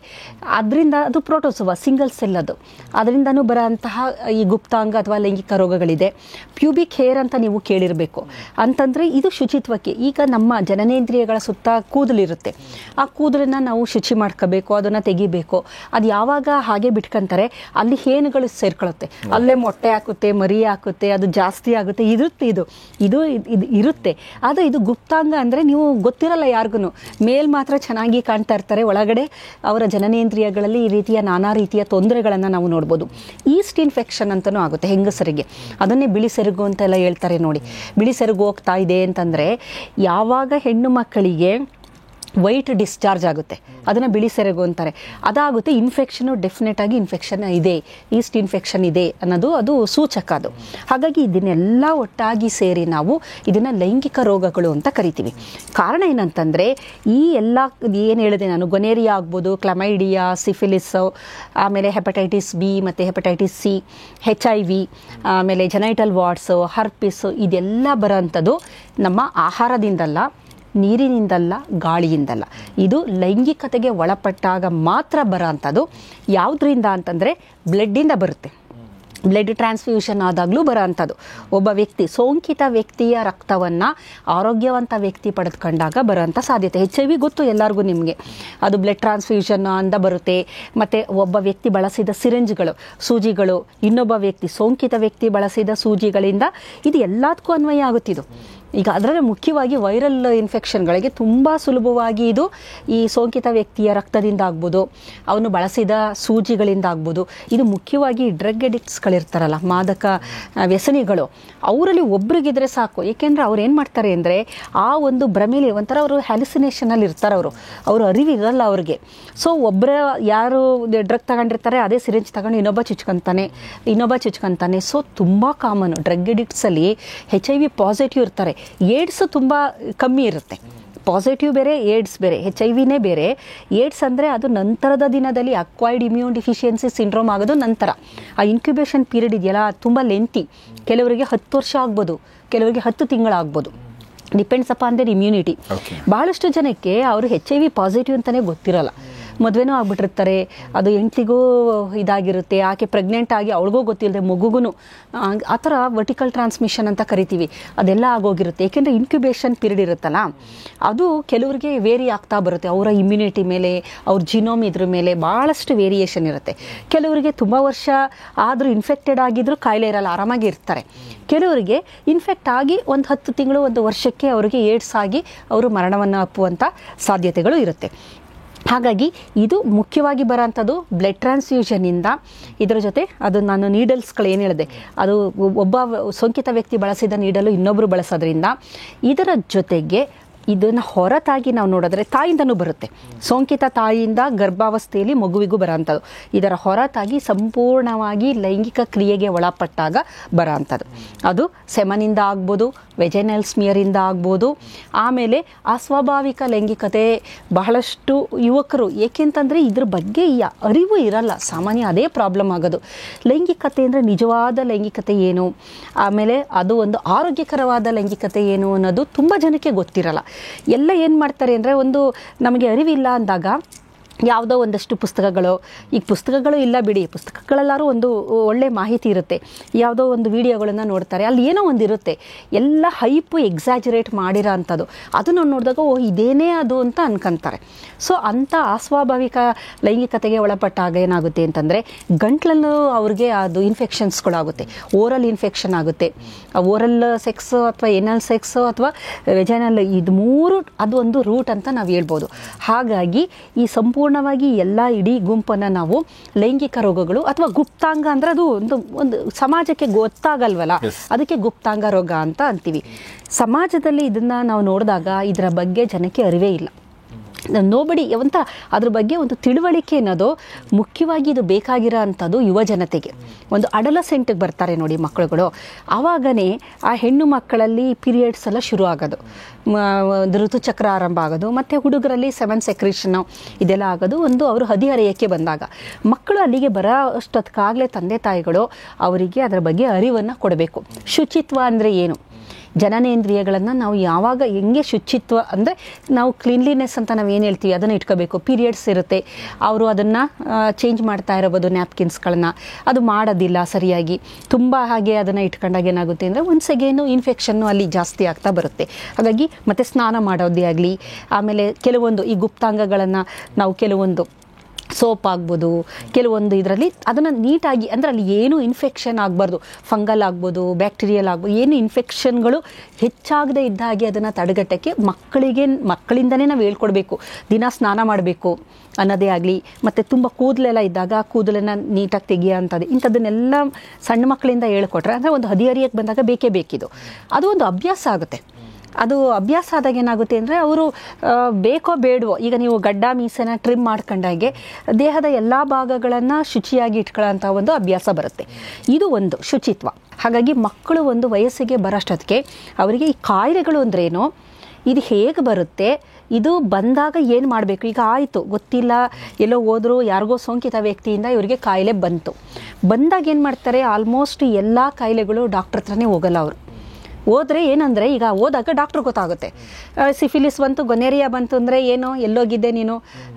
ಅದರಿಂದ ಅದು ಪ್ರೋಟೋಸೋವಾ ಸಿಂಗಲ್ ಸೆಲ್, ಅದರಿಂದನೂ ಬರೋ ಅಂತಹ ಈ ಗುಪ್ತಾಂಗ ಅಥವಾ ಲೈಂಗಿಕ ರೋಗಗಳಿದೆ. ಪ್ಯೂಬಿಕ್ ಹೇರ್ ಅಂತ ನೀವು ಕೇಳಿರಬೇಕು. ಅಂತಂದರೆ ಇದು ಶುಚಿತ್ವಕ್ಕೆ. ಈಗ ನಮ್ಮ ಜನನೇಂದ್ರಿಯಗಳ ಸುತ್ತ ಕೂದಲಿರುತ್ತೆ, ಆ ಕೂದಲನ್ನು ನಾವು ಶುಚಿ ಮಾಡ್ಕೋಬೇಕು, ಅದನ್ನು ತೆಗಿಬೇಕು. ಅದು ಯಾವಾಗ ಹಾಗೆ ಬಿಟ್ಕೊಂತಾರೆ ಅಲ್ಲಿ ಹೇನುಗಳು ಸೇರ್ಕೊಳ್ಳುತ್ತೆ, ಅಲ್ಲೇ ಮೊಟ್ಟೆ ಹಾಕುತ್ತೆ, ಮರಿ ಹಾಕುತ್ತೆ, ಅದು ಜಾಸ್ತಿ ಆಗುತ್ತೆ. ಇದು ಇರುತ್ತೆ. ಅದು ಇದು ಗುಪ್ತಾಂಗ ಅಂದರೆ ನೀವು ಗೊತ್ತಿರಲ್ಲ ಯಾರಿಗೂ, ಮೇಲ್ ಮಾತ್ರ ಚೆನ್ನಾಗಿ ಕಾಣ್ತಾ ಇರ್ತಾರೆ, ಒಳಗಡೆ ಅವರ ಜನನೇಂದ್ರಿಯಗಳಲ್ಲಿ ಈ ರೀತಿಯ ನಾನಾ ರೀತಿಯ ತೊಂದರೆಗಳನ್ನು ನಾವು ನೋಡ್ಬೋದು. ಈಸ್ಟ್ ಇನ್ಫೆಕ್ಷನ್ ಅಂತಲೂ ಆಗುತ್ತೆ ಹೆಂಗಸರಿಗೆ. ಅದನ್ನೇ ಬಿಳಿ ಸೆರಗು ಅಂತೆಲ್ಲ ಹೇಳ್ತಾರೆ ನೋಡಿ. ಬಿಳಿ ಸೆರಗು ಹೋಗ್ತಾ ಇದೆ ಅಂತಂದರೆ ಯಾವಾಗ ಹೆಣ್ಣು ಮಕ್ಕಳಿಗೆ ವೈಟ್ ಡಿಸ್ಚಾರ್ಜ್ ಆಗುತ್ತೆ, ಅದನ್ನು ಬಿಳಿ ಸೆರಗು ಅಂತಾರೆ. ಅದಾಗುತ್ತೆ. ಇನ್ಫೆಕ್ಷನು ಡೆಫಿನೆಟ್ ಆಗಿ ಇನ್ಫೆಕ್ಷನ್ ಇದೆ, ಈಸ್ಟ್ ಇನ್ಫೆಕ್ಷನ್ ಇದೆ ಅನ್ನೋದು ಅದು ಸೂಚಕ. ಅದು ಹಾಗಾಗಿ ಇದನ್ನೆಲ್ಲ ಒಟ್ಟಾಗಿ ಸೇರಿ ನಾವು ಇದನ್ನು ಲೈಂಗಿಕ ರೋಗಗಳು ಅಂತ ಕರಿತೀವಿ. ಕಾರಣ ಏನಂತಂದರೆ ಈ ಎಲ್ಲ ಏನು ಹೇಳಿದೆ ನಾನು, ಗೊನೇರಿಯಾ ಆಗ್ಬೋದು, ಕ್ಲಮೈಡಿಯಾ, ಸಿಫಿಲಿಸ್ಸು, ಆಮೇಲೆ ಹೆಪಟೈಟಿಸ್ ಬಿ ಮತ್ತು ಹೆಪಟೈಟಿಸ್ ಸಿ, HIV, ಆಮೇಲೆ ಜೆನೈಟಲ್ ವಾರ್ಡ್ಸು, ಹರ್ಪಿಸು, ಇದೆಲ್ಲ ಬರೋಂಥದ್ದು ನಮ್ಮ ಆಹಾರದಿಂದಲ್ಲ, ನೀರಿನಿಂದಲ್ಲ, ಗಾಳಿಯಿಂದಲ್ಲ. ಇದು ಲೈಂಗಿಕತೆಗೆ ಒಳಪಟ್ಟಾಗ ಮಾತ್ರ ಬರೋ ಅಂಥದ್ದು. ಯಾವುದರಿಂದ ಅಂತಂದರೆ ಬ್ಲಡ್ಡಿಂದ ಬರುತ್ತೆ. ಬ್ಲಡ್ ಟ್ರಾನ್ಸ್ಫ್ಯೂಷನ್ ಆದಾಗಲೂ ಬರೋ ಅಂಥದ್ದು. ಒಬ್ಬ ವ್ಯಕ್ತಿ, ಸೋಂಕಿತ ವ್ಯಕ್ತಿಯ ರಕ್ತವನ್ನು ಆರೋಗ್ಯವಂತ ವ್ಯಕ್ತಿ ಪಡೆದುಕೊಂಡಾಗ ಬರೋಂಥ ಸಾಧ್ಯತೆ. HIV ಗೊತ್ತು ಎಲ್ಲರಿಗೂ ನಿಮಗೆ, ಅದು ಬ್ಲಡ್ ಟ್ರಾನ್ಸ್ಫ್ಯೂಷನ್ ಅಂತ ಬರುತ್ತೆ. ಮತ್ತು ಒಬ್ಬ ವ್ಯಕ್ತಿ ಬಳಸಿದ ಸಿರಿಂಜ್ಗಳು, ಸೂಜಿಗಳು, ಇನ್ನೊಬ್ಬ ವ್ಯಕ್ತಿ ಸೋಂಕಿತ ವ್ಯಕ್ತಿ ಬಳಸಿದ ಸೂಜಿಗಳಿಂದ ಇದು ಎಲ್ಲದಕ್ಕೂ ಅನ್ವಯ ಆಗುತ್ತಿದ್ದು. ಈಗ ಅದರಲ್ಲಿ ಮುಖ್ಯವಾಗಿ ವೈರಲ್ ಇನ್ಫೆಕ್ಷನ್ಗಳಿಗೆ ತುಂಬ ಸುಲಭವಾಗಿ ಇದು ಈ ಸೋಂಕಿತ ವ್ಯಕ್ತಿಯ ರಕ್ತದಿಂದ ಆಗ್ಬೋದು, ಅವನು ಬಳಸಿದ ಸೂಜಿಗಳಿಂದ ಆಗ್ಬೋದು. ಇದು ಮುಖ್ಯವಾಗಿ ಡ್ರಗ್ ಅಡಿಕ್ಟ್ಸ್ಗಳಿರ್ತಾರಲ್ಲ, ಮಾದಕ ವ್ಯಸನಿಗಳು, ಅವರಲ್ಲಿ ಒಬ್ರಿಗಿದ್ರೆ ಸಾಕು. ಏಕೆಂದರೆ ಅವ್ರು ಏನು ಮಾಡ್ತಾರೆ ಅಂದರೆ ಆ ಒಂದು ಭ್ರಮೆಲಿ ಒಂಥರ ಅವರು ಹ್ಯಾಲಿಸಿನೇಷನಲ್ಲಿ ಇರ್ತಾರೆ, ಅವರು ಅರಿವಿರಲ್ಲ ಅವ್ರಿಗೆ. ಸೊ ಒಬ್ಬರ ಯಾರು ಡ್ರಗ್ ತಗೊಂಡಿರ್ತಾರೆ ಅದೇ ಸಿರಿಂಜ್ ತಗೊಂಡು ಇನ್ನೊಬ್ಬ ಚುಚ್ಕೊಂತಾನೆ. ಸೊ ತುಂಬ ಕಾಮನ್ ಡ್ರಗ್ ಅಡಿಕ್ಟ್ಸಲ್ಲಿ HIV ಪಾಸಿಟಿವ್ ಇರ್ತಾರೆ, ಏಡ್ಸ್ ತುಂಬ ಕಮ್ಮಿ ಇರುತ್ತೆ. ಪಾಸಿಟಿವ್ ಬೇರೆ, ಏಡ್ಸ್ ಬೇರೆ, HIV ಬೇರೆ. ಏಡ್ಸ್ ಅಂದರೆ ಅದು ನಂತರದ ದಿನದಲ್ಲಿ ಅಕ್ವೈರ್ಡ್ ಇಮ್ಯೂನ್ ಡಿಫಿಷಿಯನ್ಸಿ ಸಿಂಡ್ರೋಮ್ ಆಗೋದು ನಂತರ. ಆ ಇನ್ಕ್ಯುಬೇಷನ್ ಪೀರಿಯಡ್ ಇದೆಯಲ್ಲ ತುಂಬ ಲೆಂತಿ. ಕೆಲವರಿಗೆ 10 ವರ್ಷ ಆಗ್ಬೋದು, ಕೆಲವರಿಗೆ 10 ತಿಂಗಳಾಗ್ಬೋದು. Depends upon their immunity. ಭಾಳಷ್ಟು ಜನಕ್ಕೆ ಅವರು HIV ಪಾಸಿಟಿವ್ ಅಂತಲೇ ಗೊತ್ತಿರಲ್ಲ. ಮದುವೆನೂ ಆಗ್ಬಿಟ್ಟಿರ್ತಾರೆ, ಅದು ಹೆಂಡ್ತಿಗೂ ಇದಾಗಿರುತ್ತೆ, ಆಕೆ ಪ್ರೆಗ್ನೆಂಟ್ ಆಗಿ ಅವಳಿಗೂ ಗೊತ್ತಿಲ್ಲದೆ ಮಗುಗೂ ಆ ಥರ ವರ್ಟಿಕಲ್ ಟ್ರಾನ್ಸ್ಮಿಷನ್ ಅಂತ ಕರಿತೀವಿ, ಅದೆಲ್ಲ ಆಗೋಗಿರುತ್ತೆ. ಏಕೆಂದರೆ ಇನ್ಕ್ಯುಬೇಷನ್ ಪೀರಿಯಡ್ ಇರುತ್ತಲ್ಲ, ಅದು ಕೆಲವರಿಗೆ ವೇರಿ ಆಗ್ತಾ ಬರುತ್ತೆ. ಅವರ ಇಮ್ಯುನಿಟಿ ಮೇಲೆ, ಅವ್ರ ಜಿನೋಮ್ ಇದ್ರ ಮೇಲೆ ಭಾಳಷ್ಟು ವೇರಿಯೇಷನ್ ಇರುತ್ತೆ. ಕೆಲವರಿಗೆ ತುಂಬ ವರ್ಷ ಆದರೂ ಇನ್ಫೆಕ್ಟೆಡ್ ಆಗಿದ್ರೂ ಕಾಯಿಲೆ ಇರಲ್ಲ, ಆರಾಮಾಗಿ ಇರ್ತಾರೆ. ಕೆಲವರಿಗೆ ಇನ್ಫೆಕ್ಟ್ ಆಗಿ ಒಂದು 10 ತಿಂಗಳು, 1 ವರ್ಷಕ್ಕೆ ಅವರಿಗೆ ಏಡ್ಸ್ ಆಗಿ ಅವರು ಮರಣವನ್ನು ಅಪ್ಪುವಂಥ ಸಾಧ್ಯತೆಗಳು ಇರುತ್ತೆ. ಹಾಗಾಗಿ ಇದು ಮುಖ್ಯವಾಗಿ ಬರೋಂಥದ್ದು ಬ್ಲಡ್ ಟ್ರಾನ್ಸ್ಫ್ಯೂಷನಿಂದ. ಇದರ ಜೊತೆ ಅದು ನಾನು ನೀಡಲ್ಸ್ಗಳು ಏನು ಹೇಳಿದೆ, ಅದು ಒಬ್ಬ ಸೋಂಕಿತ ವ್ಯಕ್ತಿ ಬಳಸಿದ ನೀಡಲು ಇನ್ನೊಬ್ಬರು ಬಳಸೋದ್ರಿಂದ. ಇದರ ಜೊತೆಗೆ ಇದನ್ನು ಹೊರತಾಗಿ ನಾವು ನೋಡಿದ್ರೆ ತಾಯಿಯಿಂದನೂ ಬರುತ್ತೆ. ಸೋಂಕಿತ ತಾಯಿಯಿಂದ ಗರ್ಭಾವಸ್ಥೆಯಲ್ಲಿ ಮಗುವಿಗೂ ಬರೋಂಥದ್ದು. ಇದರ ಹೊರತಾಗಿ ಸಂಪೂರ್ಣವಾಗಿ ಲೈಂಗಿಕ ಕ್ರಿಯೆಗೆ ಒಳಪಟ್ಟಾಗ ಬರೋಂಥದ್ದು. ಅದು ಸೆಮನಿಂದ ಆಗ್ಬೋದು, ವೆಜೈನಲ್ ಸ್ಮಿಯರಿಂದ ಆಗ್ಬೋದು. ಆಮೇಲೆ ಅಸ್ವಾಭಾವಿಕ ಲೈಂಗಿಕತೆ ಬಹಳಷ್ಟು ಯುವಕರು, ಏಕೆಂತಂದರೆ ಇದ್ರ ಬಗ್ಗೆ ಅರಿವು ಇರಲ್ಲ ಸಾಮಾನ್ಯ, ಅದೇ ಪ್ರಾಬ್ಲಮ್ ಆಗೋದು. ಲೈಂಗಿಕತೆ ಅಂದರೆ ನಿಜವಾದ ಲೈಂಗಿಕತೆ ಏನು, ಆಮೇಲೆ ಅದು ಒಂದು ಆರೋಗ್ಯಕರವಾದ ಲೈಂಗಿಕತೆ ಏನು ಅನ್ನೋದು ತುಂಬ ಜನಕ್ಕೆ ಗೊತ್ತಿರಲ್ಲ. ಎಲ್ಲ ಏನು ಮಾಡ್ತಾರೆ ಅಂದರೆ, ಒಂದು ನಮಗೆ ಅರಿವಿಲ್ಲ ಅಂದಾಗ ಯಾವುದೋ ಒಂದಷ್ಟು ಪುಸ್ತಕಗಳು, ಈಗ ಪುಸ್ತಕಗಳು ಇಲ್ಲ ಬಿಡಿ, ಪುಸ್ತಕಗಳೆಲ್ಲರೂ ಒಂದು ಒಳ್ಳೆ ಮಾಹಿತಿ ಇರುತ್ತೆ. ಯಾವುದೋ ಒಂದು ವಿಡಿಯೋಗಳನ್ನು ನೋಡ್ತಾರೆ, ಅಲ್ಲಿ ಏನೋ ಒಂದು ಇರುತ್ತೆ, ಎಲ್ಲ ಹೈಪು ಎಕ್ಸಾಜರೇಟ್ ಮಾಡಿರೋ ಅಂಥದ್ದು. ಅದನ್ನು ನೋಡಿದಾಗ ಓ ಇದೇನೇ ಅದು ಅಂತ ಅನ್ಕೊಂತಾರೆ. ಸೊ ಅಂಥ ಅಸ್ವಾಭಾವಿಕ ಲೈಂಗಿಕತೆಗೆ ಒಳಪಟ್ಟಾಗ ಏನಾಗುತ್ತೆ ಅಂತಂದರೆ ಗಂಟ್ಲಲ್ಲೂ ಅವ್ರಿಗೆ ಅದು ಇನ್ಫೆಕ್ಷನ್ಸ್ಗಳಾಗುತ್ತೆ, ಓರಲ್ ಇನ್ಫೆಕ್ಷನ್ ಆಗುತ್ತೆ. ಓರಲ್ ಸೆಕ್ಸು ಅಥವಾ ಏನಲ್ ಸೆಕ್ಸು ಅಥವಾ ವೆಜೈನಲ್, ಇದು ಮೂರು ಅದು ಒಂದು ರೂಟ್ ಅಂತ ನಾವು ಹೇಳ್ಬೋದು. ಹಾಗಾಗಿ ಈ ಸಂಪೂರ್ಣವಾಗಿ ಎಲ್ಲ ಇಡೀ ಗುಂಪನ್ನು ನಾವು ಲೈಂಗಿಕ ರೋಗಗಳು ಅಥವಾ ಗುಪ್ತಾಂಗ ಅಂದರೆ ಅದು ಒಂದು ಸಮಾಜಕ್ಕೆ ಗೊತ್ತಾಗಲ್ವಲ್ಲ, ಅದಕ್ಕೆ ಗುಪ್ತಾಂಗ ರೋಗ ಅಂತ ಅಂತೀವಿ. ಸಮಾಜದಲ್ಲಿ ಇದನ್ನು ನಾವು ನೋಡಿದಾಗ ಇದರ ಬಗ್ಗೆ ಜನಕ್ಕೆ ಅರಿವೇ ಇಲ್ಲ. ನೋಬಡಿ ಒಂಥರ ಅದ್ರ ಬಗ್ಗೆ ಒಂದು ತಿಳುವಳಿಕೆ ಅನ್ನೋದು ಮುಖ್ಯವಾಗಿ ಇದು ಬೇಕಾಗಿರೋ ಅಂಥದ್ದು ಯುವ ಜನತೆಗೆ. ಒಂದು ಅಡಲಸೆಂಟಿಗೆ ಬರ್ತಾರೆ ನೋಡಿ ಮಕ್ಕಳುಗಳು, ಆವಾಗನೇ ಆ ಹೆಣ್ಣು ಮಕ್ಕಳಲ್ಲಿ ಪೀರಿಯಡ್ಸ್ ಎಲ್ಲ ಶುರು ಆಗೋದು, ಋತುಚಕ್ರ ಆರಂಭ ಆಗೋದು, ಮತ್ತು ಹುಡುಗರಲ್ಲಿ ಸೆವೆನ್ ಸೆಕ್ರೇಷನ್ನು ಇದೆಲ್ಲ ಆಗೋದು ಒಂದು ಅವರು ಹದಿಹರೆಯಕ್ಕೆ ಬಂದಾಗ. ಮಕ್ಕಳು ಅಲ್ಲಿಗೆ ಬರೋ ಅಷ್ಟೊತ್ತಿಗಾಗಲೇ ತಂದೆ ತಾಯಿಗಳು ಅವರಿಗೆ ಅದರ ಬಗ್ಗೆ ಅರಿವನ್ನು ಕೊಡಬೇಕು. ಶುಚಿತ್ವ ಅಂದರೆ ಏನು, ಜನನೇಂದ್ರಿಯಗಳನ್ನು ನಾವು ಯಾವಾಗ ಹೆಂಗೆ ಶುಚಿತ್ವ ಅಂದರೆ ನಾವು ಕ್ಲೀನ್ಲಿನೆಸ್ ಅಂತ ನಾವು ಏನು ಹೇಳ್ತೀವಿ ಅದನ್ನು ಇಟ್ಕೋಬೇಕು. ಪೀರಿಯಡ್ಸ್ ಇರುತ್ತೆ, ಅವರು ಅದನ್ನು ಚೇಂಜ್ ಮಾಡ್ತಾ ಇರಬಹುದು ನ್ಯಾಪ್ಕಿನ್ಸ್ಗಳನ್ನ, ಅದು ಮಾಡೋದಿಲ್ಲ ಸರಿಯಾಗಿ. ತುಂಬ ಹಾಗೆ ಅದನ್ನು ಇಟ್ಕೊಂಡಾಗ ಏನಾಗುತ್ತೆ ಅಂದರೆ ಒನ್ಸ್ ಅಗೇನು ಇನ್ಫೆಕ್ಷನ್ನು ಅಲ್ಲಿ ಜಾಸ್ತಿ ಆಗ್ತಾ ಬರುತ್ತೆ. ಹಾಗಾಗಿ ಮತ್ತೆ ಸ್ನಾನ ಮಾಡೋದೇ ಆಗಲಿ, ಆಮೇಲೆ ಕೆಲವೊಂದು ಈ ಗುಪ್ತಾಂಗಗಳನ್ನು ನಾವು ಕೆಲವೊಂದು ಸೋಪ್ ಆಗ್ಬೋದು, ಕೆಲವೊಂದು ಇದರಲ್ಲಿ ಅದನ್ನು ನೀಟಾಗಿ ಅಂದರೆ ಅಲ್ಲಿ ಏನು ಇನ್ಫೆಕ್ಷನ್ ಆಗಬಾರ್ದು, ಫಂಗಲ್ ಆಗ್ಬೋದು, ಬ್ಯಾಕ್ಟೀರಿಯಲ್ ಆಗ್ಬೋದು, ಏನು ಇನ್ಫೆಕ್ಷನ್ಗಳು ಹೆಚ್ಚಾಗದೇ ಇದ್ದ ಹಾಗೆ ಅದನ್ನು ತಡೆಗಟ್ಟಕ್ಕೆ ಮಕ್ಕಳಿಂದನೇ ನಾವು ಹೇಳ್ಕೊಡ್ಬೇಕು. ದಿನ ಸ್ನಾನ ಮಾಡಬೇಕು ಅನ್ನೋದೇ ಆಗಲಿ, ಮತ್ತು ತುಂಬ ಕೂದಲೆಲ್ಲ ಇದ್ದಾಗ ಕೂದಲನ್ನು ನೀಟಾಗಿ ತೆಗಿಯೋ ಅಂಥದ್ದು, ಇಂಥದ್ದನ್ನೆಲ್ಲ ಸಣ್ಣ ಮಕ್ಕಳಿಂದ ಹೇಳ್ಕೊಟ್ರೆ ಅಂದರೆ ಒಂದು ಹದಿಹರಿಯಕ್ಕೆ ಬಂದಾಗ ಬೇಕೇ ಬೇಕಿದು. ಅದು ಒಂದು ಅಭ್ಯಾಸ ಆಗುತ್ತೆ. ಅದು ಅಭ್ಯಾಸ ಆದಾಗ ಏನಾಗುತ್ತೆ ಅಂದರೆ ಅವರು ಬೇಕೋ ಬೇಡವೋ, ಈಗ ನೀವು ಗಡ್ಡ ಮೀಸೆನ ಟ್ರಿಮ್ ಮಾಡ್ಕೊಂಡಾಗೆ ದೇಹದ ಎಲ್ಲ ಭಾಗಗಳನ್ನು ಶುಚಿಯಾಗಿ ಇಟ್ಕೊಳ್ಳೋಂಥ ಒಂದು ಅಭ್ಯಾಸ ಬರುತ್ತೆ. ಇದು ಒಂದು ಶುಚಿತ್ವ. ಹಾಗಾಗಿ ಮಕ್ಕಳು ಒಂದು ವಯಸ್ಸಿಗೆ ಬರೋಷ್ಟೊತ್ತಿಗೆ ಅವರಿಗೆ ಈ ಕಾಯಿಲೆಗಳು ಅಂದ್ರೇನು, ಇದು ಹೇಗೆ ಬರುತ್ತೆ, ಇದು ಬಂದಾಗ ಏನು ಮಾಡಬೇಕು. ಈಗ ಆಯಿತು ಗೊತ್ತಿಲ್ಲ, ಎಲ್ಲೋ ಹೋದರೂ ಯಾರಿಗೋ ಸೋಂಕಿತ ವ್ಯಕ್ತಿಯಿಂದ ಇವರಿಗೆ ಕಾಯಿಲೆ ಬಂದಾಗ ಏನು ಮಾಡ್ತಾರೆ, ಆಲ್ಮೋಸ್ಟ್ ಎಲ್ಲ ಕಾಯಿಲೆಗಳು ಡಾಕ್ಟ್ರ್ ಹತ್ರನೇ ಹೋಗಲ್ಲ. ಅವರು ಹೋದರೆ ಏನಂದರೆ, ಈಗ ಹೋದಾಗ ಡಾಕ್ಟ್ರ್ ಗೊತ್ತಾಗುತ್ತೆ. ಸಿಫಿಲಿಸ್ ಬಂತು, ಗೊನೇರಿಯಾ ಬಂತು ಅಂದರೆ ಏನು, ಎಲ್ಲೋಗಿದ್ದೆ ನೀನು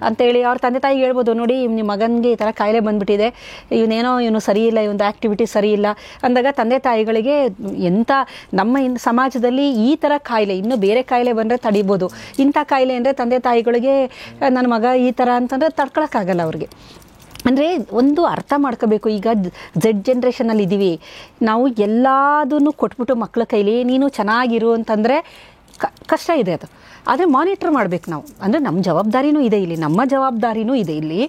ಅಂತೇಳಿ ಅವ್ರ ತಂದೆ ತಾಯಿಗೆ ಹೇಳ್ಬೋದು, ನೋಡಿ ನಿಮ್ಮ ಮಗನಿಗೆ ಈ ಥರ ಕಾಯಿಲೆ ಬಂದುಬಿಟ್ಟಿದೆ, ಇವನು ಸರಿ ಇಲ್ಲ, ಇವೊಂದು ಆ್ಯಕ್ಟಿವಿಟಿ ಸರಿ ಇಲ್ಲ ಅಂದಾಗ ತಂದೆ ತಾಯಿಗಳಿಗೆ ಎಂಥ ನಮ್ಮ ಸಮಾಜದಲ್ಲಿ ಈ ಥರ ಕಾಯಿಲೆ, ಇನ್ನೂ ಬೇರೆ ಕಾಯಿಲೆ ಬಂದರೆ ತಡಿಬೋದು, ಇಂಥ ಕಾಯಿಲೆ ಅಂದರೆ ತಂದೆ ತಾಯಿಗಳಿಗೆ ನನ್ನ ಮಗ ಈ ಥರ ಅಂತಂದರೆ ತಡ್ಕೊಳಕ್ಕಾಗಲ್ಲ ಅವ್ರಿಗೆ. ಅಂದರೆ ಒಂದು ಅರ್ಥ ಮಾಡ್ಕೋಬೇಕು. ಈಗ ಝೆಡ್ ಜನ್ರೇಷನಲ್ಲಿ ಇದ್ದೀವಿ ನಾವು, ಎಲ್ಲದನ್ನು ಕೊಟ್ಬಿಟ್ಟು ಮಕ್ಕಳ ಕೈಲಿ ನೀನು ಚೆನ್ನಾಗಿರು ಅಂತಂದರೆ ಕಷ್ಟ ಇದೆ ಅದು. ಆದರೆ ಮಾನಿಟ್ರ್ ಮಾಡಬೇಕು ನಾವು, ಅಂದರೆ ನಮ್ಮ ಜವಾಬ್ದಾರಿನೂ ಇದೆ ಇಲ್ಲಿ, ನಮ್ಮ ಜವಾಬ್ದಾರಿನೂ ಇದೆ ಇಲ್ಲಿ,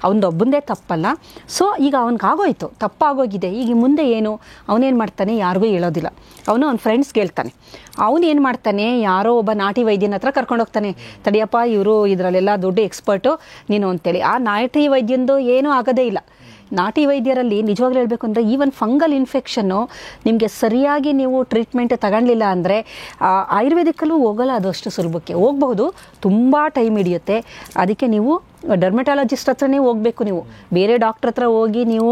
ಅವನೊಬ್ಬಂದೇ ತಪ್ಪಲ್ಲ. ಸೊ ಈಗ ಅವನಿಗಾಗೋಯ್ತು, ತಪ್ಪಾಗೋಗಿದೆ, ಈಗ ಮುಂದೆ ಏನು, ಅವನೇನು ಮಾಡ್ತಾನೆ, ಯಾರಿಗೂ ಹೇಳೋದಿಲ್ಲ, ಅವನು ಅವ್ನ ಫ್ರೆಂಡ್ಸ್ಗೆ ಹೇಳ್ತಾನೆ. ಅವನೇನು ಮಾಡ್ತಾನೆ, ಯಾರೋ ಒಬ್ಬ ನಾಟಿ ವೈದ್ಯನ ಹತ್ರ ಕರ್ಕೊಂಡೋಗ್ತಾನೆ, ತಡಿಯಪ್ಪ ಇವರು ಇದರಲ್ಲೆಲ್ಲ ದೊಡ್ಡ ಎಕ್ಸ್ಪರ್ಟು ನೀನು ಅಂತೇಳಿ. ಆ ನಾಟಿ ವೈದ್ಯಂದು ಏನೂ ಆಗೋದೇ ಇಲ್ಲ. ನಾಟಿ ವೈದ್ಯರಲ್ಲಿ ನಿಜವಾಗ್ಲೂ ಹೇಳಬೇಕು ಅಂದರೆ ಈವನ್ ಫಂಗಲ್ ಇನ್ಫೆಕ್ಷನ್ನು ನಿಮಗೆ ಸರಿಯಾಗಿ ನೀವು ಟ್ರೀಟ್ಮೆಂಟ್ ತಗೊಳ್ಳಿಲ್ಲ ಅಂದರೆ ಆಯುರ್ವೇದಿಕ್ಕಲ್ಲೂ ಹೋಗಲ್ಲ, ಅದು ಅಷ್ಟು ಸುಲಭಕ್ಕೆ ಹೋಗಬಹುದು, ತುಂಬ ಟೈಮ್ ಹಿಡಿಯುತ್ತೆ. ಅದಕ್ಕೆ ನೀವು ಡರ್ಮಟಾಲಜಿಸ್ಟ್ ಹತ್ರನೇ ಹೋಗಬೇಕು. ನೀವು ಬೇರೆ ಡಾಕ್ಟ್ರ್ ಹತ್ರ ಹೋಗಿ ನೀವು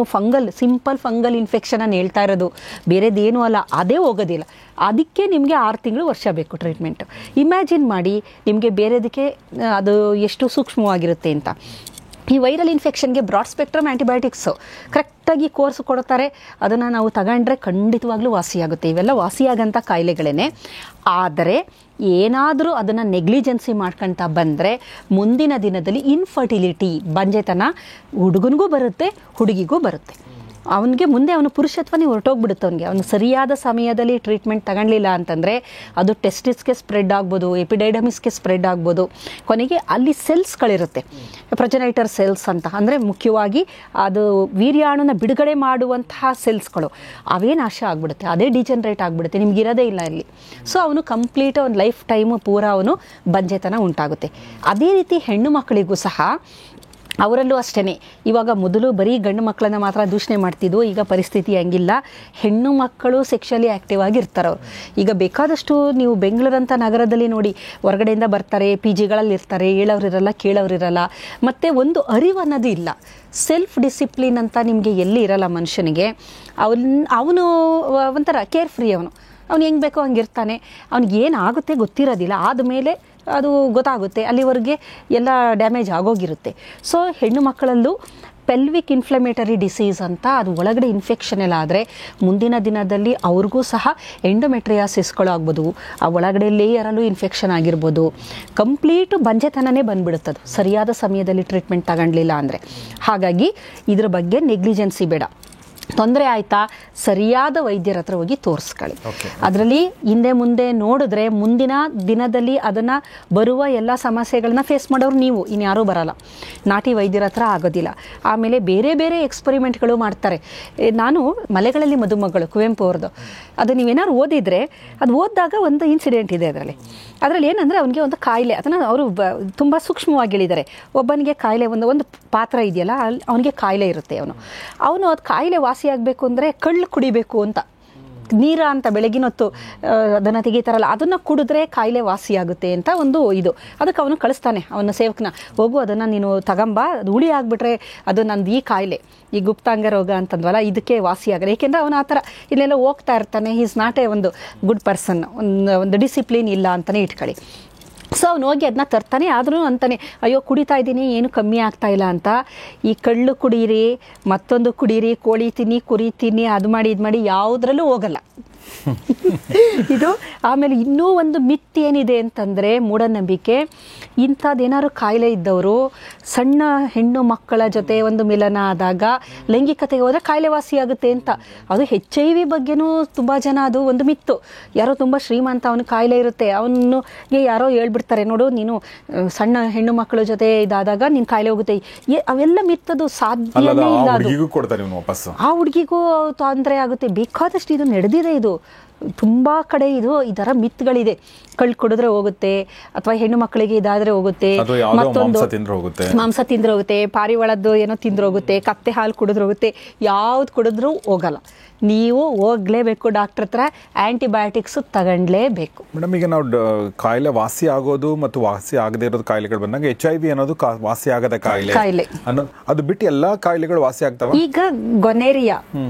ಸಿಂಪಲ್ ಫಂಗಲ್ ಇನ್ಫೆಕ್ಷನನ್ನು ಹೇಳ್ತಾ ಇರೋದು, ಬೇರೆದೇನೂ ಅಲ್ಲ, ಅದೇ ಹೋಗೋದಿಲ್ಲ. ಅದಕ್ಕೆ ನಿಮಗೆ 6 ತಿಂಗಳು ವರ್ಷ ಬೇಕು ಟ್ರೀಟ್ಮೆಂಟು. ಇಮ್ಯಾಜಿನ್ ಮಾಡಿ ನಿಮಗೆ ಬೇರೆದಕ್ಕೆ ಅದು ಎಷ್ಟು ಸೂಕ್ಷ್ಮವಾಗಿರುತ್ತೆ ಅಂತ. ಈ ವೈರಲ್ ಇನ್ಫೆಕ್ಷನ್ಗೆ ಬ್ರಾಡ್ ಸ್ಪೆಕ್ಟ್ರಮ್ ಆ್ಯಂಟಿಬಯೋಟಿಕ್ಸು ಕರೆಕ್ಟಾಗಿ ಕೋರ್ಸ್ ಕೊಡ್ತಾರೆ, ಅದನ್ನು ನಾವು ತಗೊಂಡ್ರೆ ಖಂಡಿತವಾಗ್ಲೂ ವಾಸಿಯಾಗುತ್ತೆ. ಇವೆಲ್ಲ ವಾಸಿಯಾಗಂಥ ಕಾಯಿಲೆಗಳೇ. ಆದರೆ ಏನಾದರೂ ಅದನ್ನು ನೆಗ್ಲಿಜೆನ್ಸಿ ಮಾಡ್ಕೊಳ್ತಾ ಬಂದರೆ ಮುಂದಿನ ದಿನದಲ್ಲಿ ಇನ್ಫರ್ಟಿಲಿಟಿ, ಬಂಜೆತನ ಹುಡುಗನಿಗೂ ಬರುತ್ತೆ, ಹುಡುಗಿಗೂ ಬರುತ್ತೆ. ಅವನಿಗೆ ಮುಂದೆ ಅವನ ಪುರುಷತ್ವನೇ ಹೊರಟೋಗ್ಬಿಡುತ್ತೆ. ಅವನು ಸರಿಯಾದ ಸಮಯದಲ್ಲಿ ಟ್ರೀಟ್ಮೆಂಟ್ ತಗೊಳ್ಳಿಲ್ಲ ಅಂತಂದರೆ ಅದು ಟೆಸ್ಟಿಸ್ಗೆ ಸ್ಪ್ರೆಡ್ ಆಗ್ಬೋದು, ಎಪಿಡೈಡಮಿಸ್ಗೆ ಸ್ಪ್ರೆಡ್ ಆಗ್ಬೋದು. ಕೊನೆಗೆ ಅಲ್ಲಿ ಸೆಲ್ಸ್ಗಳಿರುತ್ತೆ, ಪ್ರೊಜೆನೈಟರ್ ಸೆಲ್ಸ್ ಅಂತ, ಅಂದರೆ ಮುಖ್ಯವಾಗಿ ಅದು ವೀರ್ಯಾಣುನ ಬಿಡುಗಡೆ ಮಾಡುವಂತಹ ಸೆಲ್ಸ್ಗಳು, ಅವೇ ನಾಶ ಆಗಿಬಿಡುತ್ತೆ, ಅದೇ ಡಿಜನರೇಟ್ ಆಗಿಬಿಡುತ್ತೆ, ನಿಮಗಿರೋದೇ ಇಲ್ಲ ಇಲ್ಲಿ. ಸೊ ಅವನು ಕಂಪ್ಲೀಟ್ ಒಂದು ಲೈಫ್ ಟೈಮು ಪೂರ ಅವನು ಬಂಜೆತನ ಉಂಟಾಗುತ್ತೆ. ಅದೇ ರೀತಿ ಹೆಣ್ಣು ಮಕ್ಕಳಿಗೂ ಸಹ ಅವರಲ್ಲೂ ಅಷ್ಟೇ. ಇವಾಗ ಮೊದಲು ಬರೀ ಗಂಡು ಮಕ್ಕಳನ್ನ ಮಾತ್ರ ದೂಷಣೆ ಮಾಡ್ತಿದ್ವು, ಈಗ ಪರಿಸ್ಥಿತಿ ಹಂಗಿಲ್ಲ. ಹೆಣ್ಣು ಮಕ್ಕಳು ಸೆಕ್ಷುವಲಿ ಆ್ಯಕ್ಟಿವ್ ಆಗಿರ್ತಾರೆ ಅವರು. ಈಗ ಬೇಕಾದಷ್ಟು ನೀವು ಬೆಂಗಳೂರಂಥ ನಗರದಲ್ಲಿ ನೋಡಿ, ಹೊರಗಡೆಯಿಂದ ಬರ್ತಾರೆ, ಪಿ ಜಿಗಳಲ್ಲಿ ಇರ್ತಾರೆ, ಹೇಳೋರಿರಲ್ಲ ಕೇಳೋರಿರಲ್ಲ, ಮತ್ತು ಒಂದು ಅರಿವು ಅನ್ನೋದು ಇಲ್ಲ. ಸೆಲ್ಫ್ ಡಿಸಿಪ್ಲಿನ್ ಅಂತ ನಿಮಗೆ ಎಲ್ಲಿ ಇರಲ್ಲ ಮನುಷ್ಯನಿಗೆ. ಅವನು ಒಂಥರ ಕೇರ್ ಫ್ರೀ, ಅವನು ಅವ್ನು ಹೆಂಗೆ ಬೇಕೋ ಹಂಗಿರ್ತಾನೆ, ಅವ್ನಿಗೆ ಏನಾಗುತ್ತೆ ಗೊತ್ತಿರೋದಿಲ್ಲ, ಆದಮೇಲೆ ಅದು ಗೊತ್ತಾಗುತ್ತೆ, ಅಲ್ಲಿವರೆಗೆ ಎಲ್ಲ ಡ್ಯಾಮೇಜ್ ಆಗೋಗಿರುತ್ತೆ. ಸೊ ಹೆಣ್ಣು ಮಕ್ಕಳಲ್ಲೂ ಪೆಲ್ವಿಕ್ ಇನ್ಫ್ಲಮೇಟರಿ ಡಿಸೀಸ್ ಅಂತ ಅದು ಒಳಗಡೆ ಇನ್ಫೆಕ್ಷನ್ ಎಲ್ಲ ಆದರೆ ಮುಂದಿನ ದಿನದಲ್ಲಿ ಅವ್ರಿಗೂ ಸಹ ಎಂಡೋಮೆಟ್ರಿಯಾಸಿಸ್ಗಳು ಆಗ್ಬೋದು, ಆ ಒಳಗಡೆ ಲೇಯರಲ್ಲೂ ಇನ್ಫೆಕ್ಷನ್ ಆಗಿರ್ಬೋದು, ಕಂಪ್ಲೀಟು ಬಂಜೆತನನೇ ಬಂದ್ಬಿಡುತ್ತದು ಸರಿಯಾದ ಸಮಯದಲ್ಲಿ ಟ್ರೀಟ್ಮೆಂಟ್ ತಗೊಂಡ್ಲಿಲ್ಲ ಅಂದರೆ. ಹಾಗಾಗಿ ಇದ್ರ ಬಗ್ಗೆ ನೆಗ್ಲಿಜೆನ್ಸಿ ಬೇಡ. ತೊಂದರೆ ಆಯಿತಾ ಸರಿಯಾದ ವೈದ್ಯರ ಹತ್ರ ಹೋಗಿ ತೋರಿಸ್ಕೊಳ್ಳಿ. ಅದರಲ್ಲಿ ಹಿಂದೆ ಮುಂದೆ ನೋಡಿದ್ರೆ ಮುಂದಿನ ದಿನದಲ್ಲಿ ಅದನ್ನು ಬರುವ ಎಲ್ಲ ಸಮಸ್ಯೆಗಳನ್ನ ಫೇಸ್ ಮಾಡೋರು ನೀವು, ಇನ್ಯಾರೂ ಬರಲ್ಲ. ನಾಟಿ ವೈದ್ಯರ ಹತ್ರ ಆಗೋದಿಲ್ಲ. ಆಮೇಲೆ ಬೇರೆ ಬೇರೆ ಎಕ್ಸ್ಪರಿಮೆಂಟ್ಗಳು ಮಾಡ್ತಾರೆ. ನಾನು ಮಲೆಗಳಲ್ಲಿ ಮದುಮಗಳು ಕುವೆಂಪು ಅವ್ರದ್ದು, ಅದು ನೀವೇನಾದ್ರು ಓದಿದರೆ, ಅದು ಓದಿದಾಗ ಒಂದು ಇನ್ಸಿಡೆಂಟ್ ಇದೆ ಅದರಲ್ಲಿ ಏನಂದರೆ ಅವನಿಗೆ ಒಂದು ಕಾಯಿಲೆ, ಅದನ್ನು ಅವರು ತುಂಬ ಸೂಕ್ಷ್ಮವಾಗಿ ಹೇಳಿದ್ದಾರೆ. ಒಬ್ಬನಿಗೆ ಕಾಯಿಲೆ ಒಂದು ಪಾತ್ರ ಇದೆಯಲ್ಲ, ಅಲ್ಲಿ ಅವನಿಗೆ ಕಾಯಿಲೆ ಇರುತ್ತೆ. ಅವನು ಅದು ಕಾಯಿಲೆ ವಾಸಿಯಾಗಬೇಕು ಅಂದರೆ ಕಳ್ಳು ಕುಡಿಬೇಕು ಅಂತ, ನೀರ ಅಂತ ಬೆಳಗಿನ ಹೊತ್ತು ಅದನ್ನು ತೆಗಿತಾರಲ್ಲ, ಅದನ್ನು ಕುಡಿದ್ರೆ ಕಾಯಿಲೆ ವಾಸಿಯಾಗುತ್ತೆ ಅಂತ ಒಂದು ಇದು. ಅದಕ್ಕೆ ಅವನು ಕಳಿಸ್ತಾನೆ ಅವನ ಸೇವಕನ, ಹೋಗು ಅದನ್ನು ನೀನು ತಗೊಂಬ, ಅದು ಹುಳಿ ಆಗಿಬಿಟ್ರೆ ಅದು ನಂದು ಈ ಕಾಯಿಲೆ, ಈ ಗುಪ್ತಾಂಗ ರೋಗ ಅಂತಂದ್ವಲ್ಲ, ಇದಕ್ಕೆ ವಾಸಿಯಾಗಲ್ಲ. ಏಕೆಂದರೆ ಅವನು ಆ ಥರ ಇಲ್ಲೆಲ್ಲ ಹೋಗ್ತಾ ಇರ್ತಾನೆ, ಈಸ್ ನಾಟ್ ಒಂದು ಗುಡ್ ಪರ್ಸನ್, ಒಂದು ಡಿಸಿಪ್ಲಿನ್ ಇಲ್ಲ ಅಂತಲೇ ಇಟ್ಕೊಳ್ಳಿ. ಸೊ ಅವ್ನು ಹೋಗಿ ಅದನ್ನ ತರ್ತಾನೆ, ಆದ್ರೂ ಅಂತಾನೆ ಅಯ್ಯೋ ಕುಡಿತಾ ಇದ್ದೀನಿ ಏನು ಕಮ್ಮಿ ಆಗ್ತಾ ಇಲ್ಲ ಅಂತ. ಈ ಕಳ್ಳು ಕುಡೀರಿ, ಮತ್ತೊಂದು ಕುಡೀರಿ, ಕೋಳಿ ತಿನ್ನಿ, ಕುರಿ ತಿನ್ನಿ, ಅದು ಮಾಡಿ ಇದು ಮಾಡಿ ಯಾವುದ್ರಲ್ಲೂ ಹೋಗಲ್ಲ ಇದು. ಆಮೇಲೆ ಇನ್ನೂ ಒಂದು ಮಿತ್ ಏನಿದೆ ಅಂತಂದರೆ, ಮೂಢನಂಬಿಕೆ, ಇಂಥದ್ದೇನಾದ್ರು ಕಾಯಿಲೆ ಇದ್ದವರು ಸಣ್ಣ ಹೆಣ್ಣು ಮಕ್ಕಳ ಜೊತೆ ಒಂದು ಮಿಲನ ಆದಾಗ ಲೈಂಗಿಕತೆಗೆ ಹೋದರೆ ಕಾಯಿಲೆ ವಾಸಿಯಾಗುತ್ತೆ ಅಂತ. ಅದು HIV ಬಗ್ಗೆನೂ ತುಂಬ ಜನ ಅದು ಒಂದು ಮಿತ್ತು. ಯಾರೋ ತುಂಬ ಶ್ರೀಮಂತ, ಅವನು ಕಾಯಿಲೆ ಇರುತ್ತೆ, ಅವನಿಗೆ ಯಾರೋ ಹೇಳ್ಬಿಡ್ತಾರೆ, ನೋಡು ನೀನು ಸಣ್ಣ ಹೆಣ್ಣು ಮಕ್ಕಳ ಜೊತೆ ಇದಾದಾಗ ನಿನ್ನ ಕಾಯಿಲೆ ಹೋಗುತ್ತೆ. ಅವೆಲ್ಲ ಮಿತ್ತದು, ಸಾಧ್ಯನೇ ಇಲ್ಲ. ಅದು ಆ ಹುಡುಗಿಗೂ ತೊಂದರೆ ಆಗುತ್ತೆ. ಬೇಕಾದಷ್ಟು ಇದು ನಡೆದಿದೆ. ಇದು ತುಂಬ ಕಡೆ ಇದರ ಮಿತ್ಗಳಿದೆ. ಕಳ್ಳು ಕುಡಿದ್ರೆ ಹೋಗುತ್ತೆ, ಅಥವಾ ಹೆಣ್ಣು ಮಕ್ಕಳಿಗೆ ಇದಾದರೆ ಹೋಗುತ್ತೆ, ಮತ್ತೊಂದು ಮಾಂಸ ತಿಂದ್ರೆ ಹೋಗುತ್ತೆ, ಪಾರಿವಾಳದ್ದು ಏನೋ ತಿಂದ್ರೆ ಹೋಗುತ್ತೆ, ಕತ್ತೆ ಹಾಲು ಕುಡಿದ್ರೆ ಹೋಗುತ್ತೆ. ಯಾವ್ದು ಕುಡಿದ್ರೂ ಹೋಗಲ್ಲ. ನೀವು ಹೋಗ್ಲೇಬೇಕು ಡಾಕ್ಟರ್ ಹತ್ರ, ಆಂಟಿಬಯೋಟಿಕ್ಸ್ ತಗೊಂಡ್ಲೇಬೇಕು. ಮೇಡಮ್, ಈಗ ನಾವು ಕಾಯಿಲೆ ವಾಸಿ ಆಗೋದು ಮತ್ತು ವಾಸಿ ಆಗದೆ ಇರೋದು ಕಾಯಿಲೆಗಳು ಬಂದಾಗ HIV ಅನ್ನೋದು ವಾಸಿ ಆಗದ ಕಾಯಿಲೆ ಅನ್ನೋದು, ಅದು ಬಿಟ್ಟು ಎಲ್ಲಾ ಕಾಯಿಲೆಗಳು ವಾಸಿ ಆಗ್ತಾವ. ಈಗ ಗೊನೇರಿಯಾ,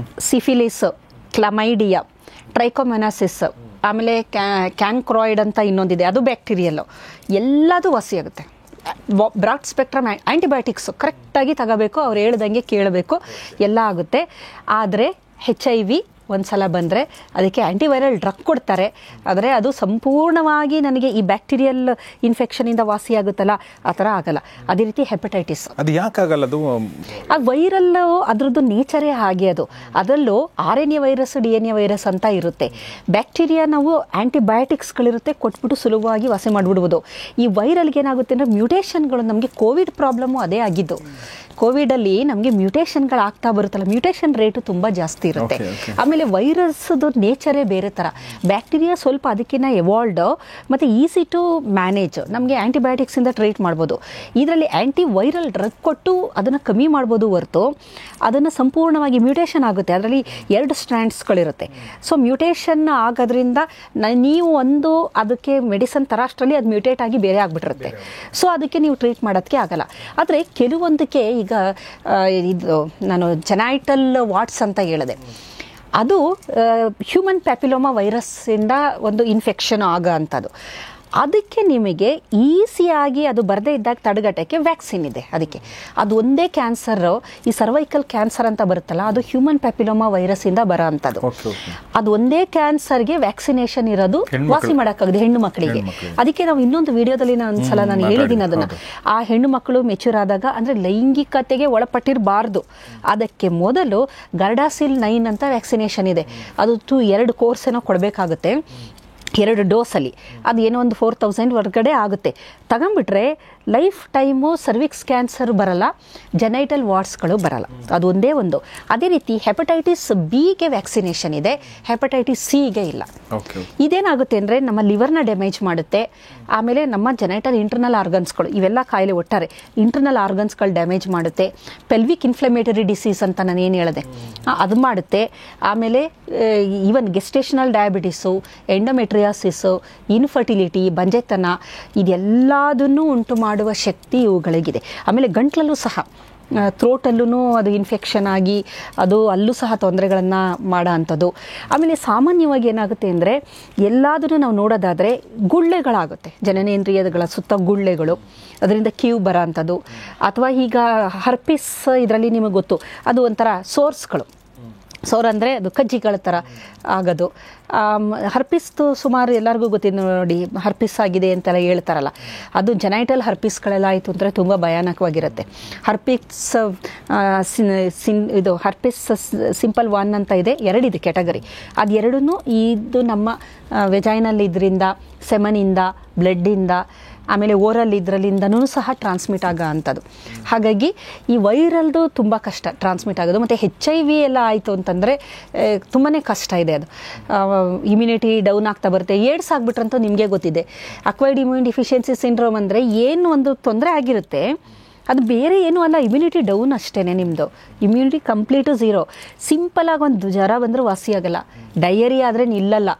ಸಿಫಿಲಿಸ್, ಕ್ಲಮೈಡಿಯಾ, ಟ್ರೈಕೋಮೊನಾಸಿಸ್, ಆಮೇಲೆ ಕ್ಯಾನ್ಕ್ರಾಯ್ಡ್ ಅಂತ ಇನ್ನೊಂದಿದೆ, ಅದು ಬ್ಯಾಕ್ಟೀರಿಯಲ್ಲು, ಎಲ್ಲದೂ ವಾಸಿಯಾಗುತ್ತೆ. ಬ್ರಾಡ್ ಸ್ಪೆಕ್ಟ್ರಮ್ ಆಂಟಿಬಯೋಟಿಕ್ಸು ಕರೆಕ್ಟಾಗಿ ತಗೋಬೇಕು, ಅವ್ರು ಹೇಳ್ದಂಗೆ ಕೇಳಬೇಕು, ಎಲ್ಲ ಆಗುತ್ತೆ. ಆದರೆ HIV ಒಂದು ಸಲ ಬಂದರೆ ಅದಕ್ಕೆ ಆ್ಯಂಟಿವೈರಲ್ ಡ್ರಗ್ ಕೊಡ್ತಾರೆ. ಆದರೆ ಅದು ಸಂಪೂರ್ಣವಾಗಿ ನನಗೆ ಈ ಬ್ಯಾಕ್ಟೀರಿಯಲ್ ಇನ್ಫೆಕ್ಷನಿಂದ ವಾಸಿಯಾಗುತ್ತಲ್ಲ, ಆ ಥರ ಆಗಲ್ಲ. ಅದೇ ರೀತಿ ಹೆಪಟೈಟಿಸ್, ಅದು ಯಾಕಾಗಲ್ಲ? ಅದು ಆ ವೈರಲ್ಲು ಅದರದ್ದು ನೇಚರೇ ಹಾಗೆ. ಅದರಲ್ಲೂ RNA ವೈರಸ್, DNA ವೈರಸ್ ಅಂತ ಇರುತ್ತೆ. ಬ್ಯಾಕ್ಟೀರಿಯಾ ನಾವು ಆ್ಯಂಟಿಬಯೋಟಿಕ್ಸ್ಗಳಿರುತ್ತೆ, ಕೊಟ್ಬಿಟ್ಟು ಸುಲಭವಾಗಿ ವಾಸಿ ಮಾಡಿಬಿಡ್ಬೋದು. ಈ ವೈರಲ್ಗೆ ಏನಾಗುತ್ತೆ ಅಂದರೆ ಮ್ಯೂಟೇಷನ್ಗಳು, ನಮಗೆ ಕೋವಿಡ್ ಪ್ರಾಬ್ಲಮ್ಮು ಅದೇ ಆಗಿದ್ದು. ಕೋವಿಡಲ್ಲಿ ನಮಗೆ ಮ್ಯೂಟೇಷನ್ಗಳು ಆಗ್ತಾ ಬರುತ್ತಲ್ಲ, ಮ್ಯೂಟೇಷನ್ ರೇಟು ತುಂಬ ಜಾಸ್ತಿ ಇರುತ್ತೆ. ಆಮೇಲೆ ವೈರಸ್ದು ನೇಚರೇ ಬೇರೆ ಥರ. ಬ್ಯಾಕ್ಟೀರಿಯಾ ಸ್ವಲ್ಪ ಅದಕ್ಕಿಂತ ಎವಾಲ್ವ್ಡ್ ಮತ್ತು ಈಸಿ ಟು ಮ್ಯಾನೇಜ್, ನಮಗೆ ಆ್ಯಂಟಿಬಯೋಟಿಕ್ಸಿಂದ ಟ್ರೀಟ್ ಮಾಡ್ಬೋದು. ಇದರಲ್ಲಿ ಆ್ಯಂಟಿ ವೈರಲ್ ಡ್ರಗ್ ಕೊಟ್ಟು ಅದನ್ನು ಕಮ್ಮಿ ಮಾಡ್ಬೋದು ಹೊರತು ಅದನ್ನು ಸಂಪೂರ್ಣವಾಗಿ ಮ್ಯೂಟೇಷನ್ ಆಗುತ್ತೆ. ಅದರಲ್ಲಿ 2 ಸ್ಟ್ರ್ಯಾಂಡ್ಸ್ಗಳಿರುತ್ತೆ. ಸೊ ಮ್ಯೂಟೇಷನ್ ಆಗೋದ್ರಿಂದ ನೀವು ಒಂದು ಅದಕ್ಕೆ ಮೆಡಿಸನ್ ತರಾಷ್ಟರಲ್ಲಿ ಅದು ಮ್ಯೂಟೇಟ್ ಆಗಿ ಬೇರೆ ಆಗಿಬಿಟ್ಟಿರುತ್ತೆ. ಸೊ ಅದಕ್ಕೆ ನೀವು ಟ್ರೀಟ್ ಮಾಡೋದಕ್ಕೆ ಆಗಲ್ಲ. ಆದರೆ ಕೆಲವೊಂದಕ್ಕೆ ಈಗ ಇದು ನಾನು ಜೆನೈಟಲ್ ವಾಟ್ಸ್ ಅಂತ ಹೇಳಿದೆ, ಅದು ಹ್ಯೂಮನ್ ಪ್ಯಾಪಿಲೋಮಾ ವೈರಸ್ಸಿಂದ ಒಂದು ಇನ್ಫೆಕ್ಷನ್ ಆಗೋ ಅಂಥದ್ದು. ಅದಕ್ಕೆ ನಿಮಗೆ ಈಸಿಯಾಗಿ ಅದು ಬರದೇ ಇದ್ದಾಗ ತಡೆಗಟ್ಟಕ್ಕೆ ವ್ಯಾಕ್ಸಿನ್ ಇದೆ. ಅದಕ್ಕೆ ಅದು ಒಂದೇ ಕ್ಯಾನ್ಸರು, ಈ ಸರ್ವೈಕಲ್ ಕ್ಯಾನ್ಸರ್ ಅಂತ ಬರುತ್ತಲ್ಲ, ಅದು ಹ್ಯೂಮನ್ ಪ್ಯಾಪಿಲೋಮಾ ವೈರಸ್ಸಿಂದ ಬರೋ ಅಂಥದ್ದು. ಅದು ಒಂದೇ ಕ್ಯಾನ್ಸರ್ಗೆ ವ್ಯಾಕ್ಸಿನೇಷನ್ ಇರೋದು, ವಾಸಿ ಮಾಡೋಕ್ಕಾಗದೆ ಹೆಣ್ಣು ಮಕ್ಕಳಿಗೆ. ಅದಕ್ಕೆ ನಾವು ಇನ್ನೊಂದು ವಿಡಿಯೋದಲ್ಲಿ ಒಂದ್ಸಲ ನಾನು ಹೇಳಿದ್ದೀನಿ ಅದನ್ನು. ಆ ಹೆಣ್ಣು ಮಕ್ಕಳು ಮೆಚೂರ್ ಆದಾಗ, ಅಂದರೆ ಲೈಂಗಿಕತೆಗೆ ಒಳಪಟ್ಟಿರಬಾರ್ದು, ಅದಕ್ಕೆ ಮೊದಲು ಗರ್ಡಾಸಿಲ್ 9 ಅಂತ ವ್ಯಾಕ್ಸಿನೇಷನ್ ಇದೆ. ಅದು 2 ಕೋರ್ಸ್ ಏನೋ ಕೊಡಬೇಕಾಗುತ್ತೆ, 2 ಡೋಸಲ್ಲಿ. ಅದು ಏನೋ ಒಂದು 4000 ಹೊರಗಡೆ ಆಗುತ್ತೆ. ತಗೊಂಬಿಟ್ರೆ ಲೈಫ್ ಟೈಮು ಸರ್ವಿಕ್ಸ್ ಕ್ಯಾನ್ಸರ್ ಬರಲ್ಲ, ಜೆನೈಟಲ್ ವಾಟ್ಸ್ಗಳು ಬರಲ್ಲ. ಅದು ಒಂದೇ ಒಂದು. ಅದೇ ರೀತಿ ಹೆಪಟೈಟಿಸ್ ಬಿಗೆ ವ್ಯಾಕ್ಸಿನೇಷನ್ ಇದೆ, ಹೆಪಟೈಟಿಸ್ ಸಿಗೆ ಇಲ್ಲ. ಇದೇನಾಗುತ್ತೆ ಅಂದರೆ ನಮ್ಮ ಲಿವರ್ನ ಡ್ಯಾಮೇಜ್ ಮಾಡುತ್ತೆ. ಆಮೇಲೆ ನಮ್ಮ ಜೆನೈಟಲ್ ಇಂಟರ್ನಲ್ ಆರ್ಗನ್ಸ್ಗಳು, ಇವೆಲ್ಲ ಕಾಯಿಲೆ ಒಟ್ಟಾರೆ ಇಂಟರ್ನಲ್ ಆರ್ಗನ್ಸ್ಗಳು ಡ್ಯಾಮೇಜ್ ಮಾಡುತ್ತೆ. ಪೆಲ್ವಿಕ್ ಇನ್ಫ್ಲಮೇಟರಿ ಡಿಸೀಸ್ ಅಂತ ನಾನು ಏನು ಹೇಳಿದೆ ಅದು ಮಾಡುತ್ತೆ. ಆಮೇಲೆ ಈವನ್ ಗೆಸ್ಟೇಷನಲ್ ಡಯಾಬಿಟಿಸು, ಎಂಡೋಮೆಟ್ರಿಯಾಸಿಸು, ಇನ್ಫರ್ಟಿಲಿಟಿ, ಬಂಜೆತನ, ಇದೆಲ್ಲದನ್ನೂ ಉಂಟು ಮಾಡುವ ಶಕ್ತಿ ಇವುಗಳಿಗಿದೆ. ಆಮೇಲೆ ಗಂಟ್ಲಲ್ಲೂ ಸಹ ಥ್ರೋಟಲ್ಲೂ ಅದು ಇನ್ಫೆಕ್ಷನ್ ಆಗಿ ಅದು ಅಲ್ಲೂ ಸಹ ತೊಂದರೆಗಳನ್ನು ಮಾಡೋ ಅಂಥದ್ದು. ಆಮೇಲೆ ಸಾಮಾನ್ಯವಾಗಿ ಏನಾಗುತ್ತೆ ಅಂದರೆ ಎಲ್ಲದನ್ನು ನಾವು ನೋಡೋದಾದರೆ ಗುಳ್ಳೆಗಳಾಗುತ್ತೆ, ಜನನೇಂದ್ರಿಯಗಳ ಸುತ್ತ ಗುಳ್ಳೆಗಳು, ಅದರಿಂದ ಕ್ಯೂ ಬರೋ ಅಂಥದ್ದು. ಅಥವಾ ಈಗ ಹರ್ಪಿಸ್ ಇದರಲ್ಲಿ ನಿಮಗೆ ಗೊತ್ತು, ಅದು ಒಂಥರ ಸೋರ್ಸ್ಗಳು. ಸೋರ್ ಅಂದರೆ ಅದು ಕಜ್ಜಿಗಳ ಥರ ಆಗೋದು. ಹರ್ಪಿಸ್ದು ಸುಮಾರು ಎಲ್ಲರಿಗೂ ಗೊತ್ತಿದೆ ನೋಡಿ, ಹರ್ಪಿಸ್ ಆಗಿದೆ ಅಂತೆಲ್ಲ ಹೇಳ್ತಾರಲ್ಲ, ಅದು ಜೆನೈಟಲ್ ಹರ್ಪಿಸ್ಗಳೆಲ್ಲ ಆಯಿತು ಅಂದರೆ ತುಂಬ ಭಯಾನಕವಾಗಿರುತ್ತೆ. ಇದು ಹರ್ಪಿಸ್ ಸಿಂಪಲ್ 1 ಅಂತ ಇದೆ, 2 ಇದೆ ಕ್ಯಾಟಗರಿ. ಅದು ಎರಡೂ ಇದು ನಮ್ಮ ವೆಜೈನಲ್ಲಿ ಇದರಿಂದ, ಸೆಮನಿಂದ, ಬ್ಲಡ್ಡಿಂದ, ಆಮೇಲೆ ಓರಲ್ ಇದರಲ್ಲಿಂದನೂ ಸಹ ಟ್ರಾನ್ಸ್ಮಿಟ್ ಆಗೋ ಅಂಥದ್ದು. ಹಾಗಾಗಿ ಈ ವೈರಲ್ದು ತುಂಬ ಕಷ್ಟ ಟ್ರಾನ್ಸ್ಮಿಟ್ ಆಗೋದು. ಮತ್ತು HIV ಎಲ್ಲ ಆಯಿತು ಅಂತಂದರೆ ತುಂಬಾ ಕಷ್ಟ ಇದೆ. ಅದು ಇಮ್ಯುನಿಟಿ ಡೌನ್ ಆಗ್ತಾ ಬರುತ್ತೆ. ಏಡ್ಸ್ ಆಗಿಬಿಟ್ರಂತೂ ನಿಮಗೆ ಗೊತ್ತಿದೆ. ಅಕ್ವೈರ್ಡ್ ಇಮ್ಯೂನ್ ಡಿಫಿಷಿಯನ್ಸಿ ಸಿಂಡ್ರೋಮ್ ಅಂದರೆ ಏನು ಒಂದು ತೊಂದರೆ ಆಗಿರುತ್ತೆ, ಅದು ಬೇರೆ ಏನೂ ಅಲ್ಲ, ಇಮ್ಯುನಿಟಿ ಡೌನ್ ಅಷ್ಟೇ. ನಿಮ್ಮದು ಇಮ್ಯುನಿಟಿ ಕಂಪ್ಲೀಟು ಝೀರೋ. ಸಿಂಪಲಾಗಿ ಒಂದು ಜ್ವರ ಬಂದರೂ ವಾಸಿಯಾಗಲ್ಲ, ಡಯರಿ ಆದರೆ ನಿಲ್ಲಲ್ಲ,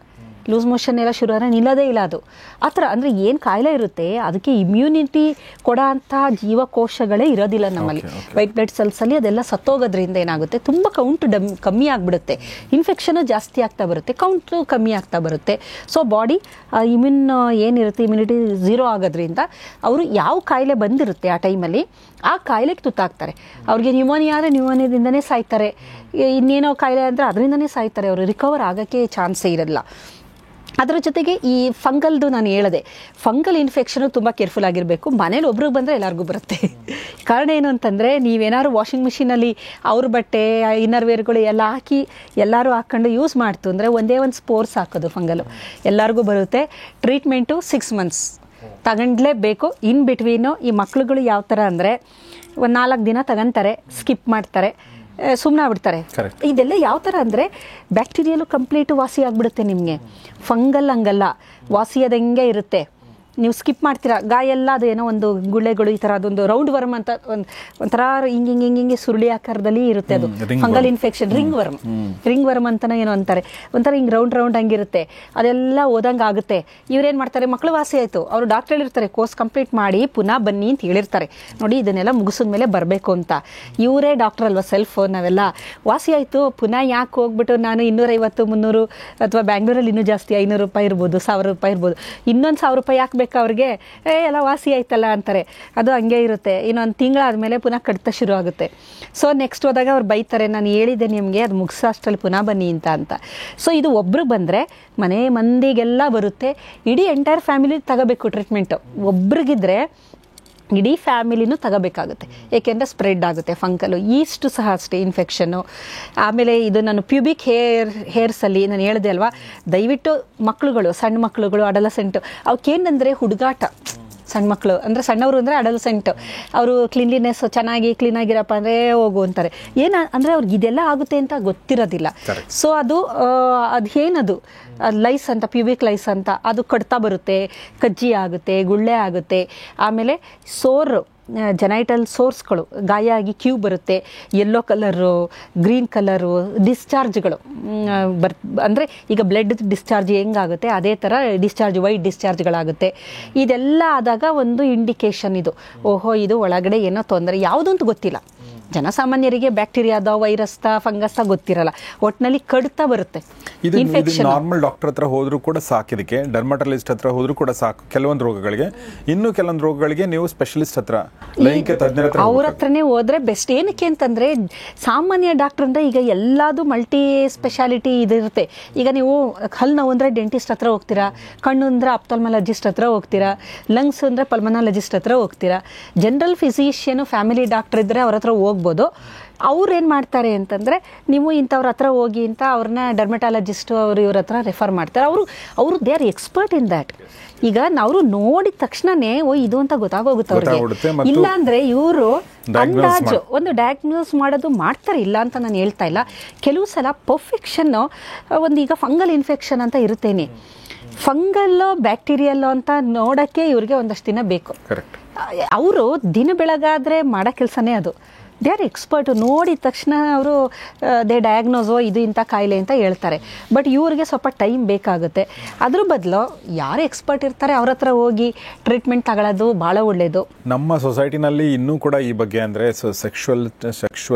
ಲೂಸ್ ಮೋಷನ್ ಎಲ್ಲ ಶುರು ಆದರೆ ನಿಲ್ಲೋದೇ ಇಲ್ಲ ಅದು. ಆ ಥರ ಅಂದರೆ ಏನು ಕಾಯಿಲೆ ಇರುತ್ತೆ ಅದಕ್ಕೆ ಇಮ್ಯುನಿಟಿ ಕೊಡೋ ಅಂಥ ಜೀವಕೋಶಗಳೇ ಇರೋದಿಲ್ಲ ನಮ್ಮಲ್ಲಿ. ವೈಟ್ ಬ್ಲಡ್ ಸೆಲ್ಸಲ್ಲಿ ಅದೆಲ್ಲ ಸತ್ತೋಗೋದ್ರಿಂದ ಏನಾಗುತ್ತೆ, ತುಂಬ ಕೌಂಟ್ ಕಮ್ಮಿ ಆಗಿಬಿಡುತ್ತೆ, ಇನ್ಫೆಕ್ಷನು ಜಾಸ್ತಿ ಆಗ್ತಾ ಬರುತ್ತೆ, ಕೌಂಟು ಕಮ್ಮಿ ಆಗ್ತಾ ಬರುತ್ತೆ. ಸೊ ಬಾಡಿ ಇಮ್ಯೂನ್ ಏನಿರುತ್ತೆ ಇಮ್ಯುನಿಟಿ ಝೀರೋ ಆಗೋದ್ರಿಂದ ಅವರು ಯಾವ ಕಾಯಿಲೆ ಬಂದಿರುತ್ತೆ ಆ ಟೈಮಲ್ಲಿ ಆ ಕಾಯಿಲೆಗೆ ತುತ್ತಾಗ್ತಾರೆ. ಅವ್ರಿಗೆ ನ್ಯೂಮೋನಿಯಾ ಆದರೆ ನ್ಯೂಮೋನಿಯಾದಿಂದನೇ ಸಾಯ್ತಾರೆ, ಇನ್ನೇನೋ ಕಾಯಿಲೆ ಅಂದರೆ ಅದರಿಂದನೇ ಸಾಯ್ತಾರೆ, ಅವರು ರಿಕವರ್ ಆಗೋಕ್ಕೆ ಚಾನ್ಸೇ ಇರಲ್ಲ. ಅದರ ಜೊತೆಗೆ ಈ ಫಂಗಲ್ದು ನಾನು ಹೇಳಿದೆ, ಫಂಗಲ್ ಇನ್ಫೆಕ್ಷನು ತುಂಬ ಕೇರ್ಫುಲ್ ಆಗಿರಬೇಕು. ಮನೇಲಿ ಒಬ್ರಿಗೆ ಬಂದರೆ ಎಲ್ಲರಿಗೂ ಬರುತ್ತೆ. ಕಾರಣ ಏನು ಅಂತಂದರೆ, ನೀವೇನಾದ್ರು ವಾಷಿಂಗ್ ಮಿಷಿನಲ್ಲಿ ಅವ್ರ ಬಟ್ಟೆ ಇನ್ನರ್ ವೇರ್ಗಳು ಎಲ್ಲ ಹಾಕಿ ಎಲ್ಲರೂ ಹಾಕ್ಕೊಂಡು ಯೂಸ್ ಮಾಡ್ತು ಅಂದರೆ ಒಂದೇ ಒಂದು ಸ್ಪೋರ್ಸ್ ಹಾಕೋದು ಫಂಗಲು ಎಲ್ಲರಿಗೂ ಬರುತ್ತೆ. Treatment 6 months ತಗೊಂಡ್ಲೇಬೇಕು. ಇನ್ ಬಿಟ್ವೀನು ಈ ಮಕ್ಳುಗಳು ಯಾವ ಥರ ಅಂದರೆ ಒಂದು 4 ದಿನ ತಗೊಂತಾರೆ, ಸ್ಕಿಪ್ ಮಾಡ್ತಾರೆ, ಸುಮ್ಮನೆ ಆಗ್ಬಿಡ್ತಾರೆ. ಇದೆಲ್ಲ ಯಾವ ಥರ ಅಂದರೆ ಬ್ಯಾಕ್ಟೀರಿಯಲು ಕಂಪ್ಲೀಟು ವಾಸಿ ಆಗಿಬಿಡುತ್ತೆ ನಿಮಗೆ. ಫಂಗಲ್ ಹಂಗಲ್ಲ, ವಾಸಿಯಾದಂಗೆ ಇರುತ್ತೆ. ನೀವು ಸ್ಕಿಪ್ ಮಾಡ್ತೀರಾ, ಗಾಯ ಎಲ್ಲ ಅದು ಏನೋ ಒಂದು ಗುಳ್ಳೆಗಳು ಈ ಥರ ಅದೊಂದು ರೌಂಡ್ ವರ್ಮ್ ಅಂತ ಒಂಥರ ಹಿಂಗೆ ಸುರುಳಿ ಆಕಾರದಲ್ಲಿ ಇರುತ್ತೆ. ಅದು ಫಂಗಲ್ ಇನ್ಫೆಕ್ಷನ್, ರಿಂಗ್ ವರ್ಮ್ ಅಂತಲೇ ಏನೋ ಅಂತಾರೆ, ಒಂಥರ ಹಿಂಗೆ ರೌಂಡ್ ಹಂಗಿರುತ್ತೆ. ಅದೆಲ್ಲ ಓದಂಗೆ ಆಗುತ್ತೆ. ಇವ್ರೇನು ಮಾಡ್ತಾರೆ, ಮಕ್ಕಳು ವಾಸಿ ಆಯಿತು, ಅವರು ಡಾಕ್ಟರ್ ಹೇಳಿರ್ತಾರೆ ಕೋರ್ಸ್ ಕಂಪ್ಲೀಟ್ ಮಾಡಿ ಪುನಃ ಬನ್ನಿ ಅಂತ ಹೇಳಿರ್ತಾರೆ. ನೋಡಿ ಇದನ್ನೆಲ್ಲ ಮುಗಿಸಿದ ಮೇಲೆ ಬರಬೇಕು ಅಂತ. ಇವರೇ ಡಾಕ್ಟರ್ ಅಲ್ವಾ ಸೆಲ್ಫ್. ನಾವೆಲ್ಲ ವಾಸಿ ಆಯಿತು ಪುನಃ ಯಾಕೆ ಹೋಗ್ಬಿಟ್ಟು ನಾನು 250, 300 ಅಥವಾ ಬ್ಯಾಂಗ್ಳೂರಲ್ಲಿ ಇನ್ನೂ ಜಾಸ್ತಿ 500 ರೂಪಾಯಿ ಇರ್ಬೋದು, 1000 ರೂಪಾಯಿ ಇರ್ಬೋದು, ಇನ್ನೊಂದು 1000 ರೂಪಾಯಿ ಯಾಕೆ ಅವ್ರಿಗೆ ಎಲ್ಲ ವಾಸಿ ಆಯ್ತಲ್ಲ ಅಂತಾರೆ. ಅದು ಹಂಗೆ ಇರುತ್ತೆ. ಇನ್ನೊಂದು ತಿಂಗಳಾದಮೇಲೆ ಪುನಃ ಕಡಿತ ಶುರು ಆಗುತ್ತೆ. ಸೊ ನೆಕ್ಸ್ಟ್ ಹೋದಾಗ ಅವ್ರು ಬೈತಾರೆ, ನಾನು ಹೇಳಿದ್ದೆ ನಿಮಗೆ ಅದು ಮುಗಿಸೋ ಅಷ್ಟರಲ್ಲಿ ಪುನಃ ಬನ್ನಿ ಅಂತ. ಸೊ ಇದು ಒಬ್ರು ಬಂದರೆ ಮನೆ ಮಂದಿಗೆಲ್ಲ ಬರುತ್ತೆ. ಇಡೀ ಎಂಟೈರ್ ಫ್ಯಾಮಿಲಿ ತಗೋಬೇಕು ಟ್ರೀಟ್ಮೆಂಟು. ಒಬ್ರಿಗಿದ್ರೆ ಇಡೀ ಫ್ಯಾಮಿಲಿನೂ ತಗೋಬೇಕಾಗುತ್ತೆ, ಏಕೆಂದರೆ ಸ್ಪ್ರೆಡ್ ಆಗುತ್ತೆ ಫಂಗಲು. ಈಸ್ಟು ಸಹ ಅಷ್ಟೇ ಇನ್ಫೆಕ್ಷನ್ನು. ಆಮೇಲೆ ಇದು ನಾನು ಪ್ಯೂಬಿಕ್ ಹೇರ್ಸಲ್ಲಿ ನಾನು ಹೇಳಿದೆ ಅಲ್ವಾ, ದಯವಿಟ್ಟು ಮಕ್ಕಳುಗಳು, ಸಣ್ಣ ಮಕ್ಕಳುಗಳು, ಅಡಲಸೆಂಟು, ಅವಕ್ಕೇನಂದರೆ ಹುಡುಗಾಟ. ಸಣ್ಣ ಮಕ್ಕಳು ಅಂದರೆ ಸಣ್ಣವರು ಅಂದರೆ ಅಡಲಸೆಂಟ್, ಅವರು ಕ್ಲೀನ್ಲಿನೆಸ್ ಚೆನ್ನಾಗಿ ಕ್ಲೀನಾಗಿರಪ್ಪ ಅಂದರೆ ಹೋಗು ಅಂತಾರೆ. ಅಂದರೆ ಅವ್ರಿಗೆ ಇದೆಲ್ಲ ಆಗುತ್ತೆ ಅಂತ ಗೊತ್ತಿರೋದಿಲ್ಲ. ಸೊ ಅದು ಏನದು ಲೈಸ್ ಅಂತ, ಪ್ಯೂಬಿಕ್ ಲೈಸ್ ಅಂತ, ಅದು ಕಡ್ತಾ ಬರುತ್ತೆ, ಕಜ್ಜಿ ಆಗುತ್ತೆ, ಗುಳ್ಳೆ ಆಗುತ್ತೆ. ಆಮೇಲೆ ಸೋರು, ಜೆನೈಟಲ್ ಸೋರ್ಸ್ಗಳು ಗಾಯ ಆಗಿ ಕ್ಯೂ ಬರುತ್ತೆ, ಯೆಲ್ಲೋ ಕಲರು, ಗ್ರೀನ್ ಕಲರು, ಡಿಸ್ಚಾರ್ಜ್ಗಳು ಅಂದರೆ ಈಗ ಬ್ಲಡ್ ಡಿಸ್ಚಾರ್ಜ್ ಹೆಂಗಾಗುತ್ತೆ ಅದೇ ಥರ ಡಿಸ್ಚಾರ್ಜ್, ವೈಟ್ ಡಿಸ್ಚಾರ್ಜ್ಗಳಾಗುತ್ತೆ. ಇದೆಲ್ಲ ಆದಾಗ ಒಂದು ಇಂಡಿಕೇಶನ್ ಇದು, ಓಹೋ ಇದು ಒಳಗಡೆ ಏನೋ ತೊಂದರೆ, ಯಾವುದು ಅಂತ ಗೊತ್ತಿಲ್ಲ. ಜನಸಾಮಾನ್ಯರಿಗೆ ಬ್ಯಾಕ್ಟೀರಿಯಾದ, ವೈರಸ್ತ, ಫಂಗಸ್ತ ಗೊತ್ತಿರಲ್ಲ, ಒಟ್ಟಿನಲ್ಲಿ ಕಡ್ತಾ ಬರುತ್ತೆ ಇನ್ಫೆಕ್ಷನ್. ನಾರ್ಮಲ್ ಡಾಕ್ಟರ್ ಹತ್ರ ಹೋದ್ರೂ ಕೂಡ ಸಾಕು, ಇದಕ್ಕೆ ಡರ್ಮಟಾಲಜಿಸ್ಟ್ ಹತ್ರ ಹೋದ್ರೂ ಕೂಡ ಸಾಕು ಕೆಲವೊಂದು ರೋಗಗಳಿಗೆ. ಇನ್ನು ಕೆಲವೊಂದು ರೋಗಗಳಿಗೆ ನೀವು ಸ್ಪೆಷಲಿಸ್ಟ್ ಹತ್ರ, ಲೈಂಗಿಕ ತಜ್ಞರ ಹತ್ರ, ಅವ್ರ ಹತ್ರನೇ ಹೋದ್ರೆ ಬೆಸ್ಟ್. ಏನಕ್ಕೆ ಅಂತಂದ್ರೆ ಸಾಮಾನ್ಯ ಡಾಕ್ಟರ್ ಅಂದ್ರೆ ಈಗ ಎಲ್ಲಾದು ಮಲ್ಟಿ ಸ್ಪೆಷಾಲಿಟಿ ಇದಿರುತ್ತೆ. ಈಗ ನೀವು ಹಲ್ಲು ನೋವು ಅಂದ್ರೆ ಡೆಂಟಿಸ್ಟ್ ಹತ್ರ ಹೋಗ್ತೀರಾ, ಕಣ್ಣು ಅಂದ್ರೆ ಆಪ್ಥಾಲ್ಮಾಲಜಿಸ್ಟ್ ಹತ್ರ ಹೋಗ್ತೀರಾ, ಲಂಗ್ಸ್ ಅಂದ್ರೆ ಪಲ್ಮನಾಲಜಿಸ್ಟ್ ಹತ್ರ ಹೋಗ್ತೀರಾ. ಜನರಲ್ ಫಿಸಿಷಿಯನ್ ಫ್ಯಾಮಿಲಿ ಡಾಕ್ಟರ್ ಇದ್ರೆ ಅವ್ರ ಹತ್ರ ಹೋಗ್ಬೋದು. ಅವ್ರು ಏನು ಮಾಡ್ತಾರೆ ಅಂತಂದರೆ, ನೀವು ಇಂಥವ್ರ ಹತ್ರ ಹೋಗಿ ಅಂತ ಅವ್ರನ್ನ ಡರ್ಮಟಾಲಜಿಸ್ಟು ಅವರು ಇವ್ರ ಹತ್ರ ರೆಫರ್ ಮಾಡ್ತಾರೆ. ಅವರು they are expert in that. ಈಗ ನಾವು ನೋಡಿದ ತಕ್ಷಣನೇ ಇದು ಅಂತ ಗೊತ್ತಾಗೋಗುತ್ತೆ ಅವ್ರಿಗೆ. ಇಲ್ಲ ಅಂದರೆ ಇವರು ಅಂದಾಜು ಒಂದು ಡಯಾಗ್ನೋಸ್ ಮಾಡೋದು ಮಾಡ್ತಾರೆ, ಇಲ್ಲ ಅಂತ ನಾನು ಹೇಳ್ತಾ ಇಲ್ಲ. ಕೆಲವು ಸಲ ಪರ್ಫೆಕ್ಷನ್ನು ಒಂದು ಈಗ ಫಂಗಲ್ ಇನ್ಫೆಕ್ಷನ್ ಅಂತ ಇರುತ್ತೇನೆ, ಫಂಗಲ್ಲೋ ಬ್ಯಾಕ್ಟೀರಿಯಲ್ಲೋ ಅಂತ ನೋಡೋಕ್ಕೆ ಇವ್ರಿಗೆ ಒಂದಷ್ಟು ದಿನ ಬೇಕು. ಅವರು ದಿನ ಬೆಳಗಾದರೆ ಮಾಡೋ ಕೆಲಸನೇ ಅದು. They are expert. ನೋಡಿದ ತಕ್ಷಣ ಅವರು ದೇ ಡಯಾಗ್ನೋಸೋ ಇದು ಇಂಥ ಕಾಯಿಲೆ ಅಂತ ಹೇಳ್ತಾರೆ. ಬಟ್ ಇವ್ರಿಗೆ ಸ್ವಲ್ಪ ಟೈಮ್ ಬೇಕಾಗುತ್ತೆ. ಅದ್ರ ಬದಲು ಯಾರು ಎಕ್ಸ್ಪರ್ಟ್ ಇರ್ತಾರೆ ಅವ್ರ ಹತ್ರ ಹೋಗಿ ಟ್ರೀಟ್ಮೆಂಟ್ ತಗೊಳ್ಳೋದು ಭಾಳ ಒಳ್ಳೆಯದು. ನಮ್ಮ ಸೊಸೈಟಿನಲ್ಲಿ ಇನ್ನೂ ಕೂಡ ಈ ಬಗ್ಗೆ ಅಂದರೆ ಸೆಕ್ಷುವಲ್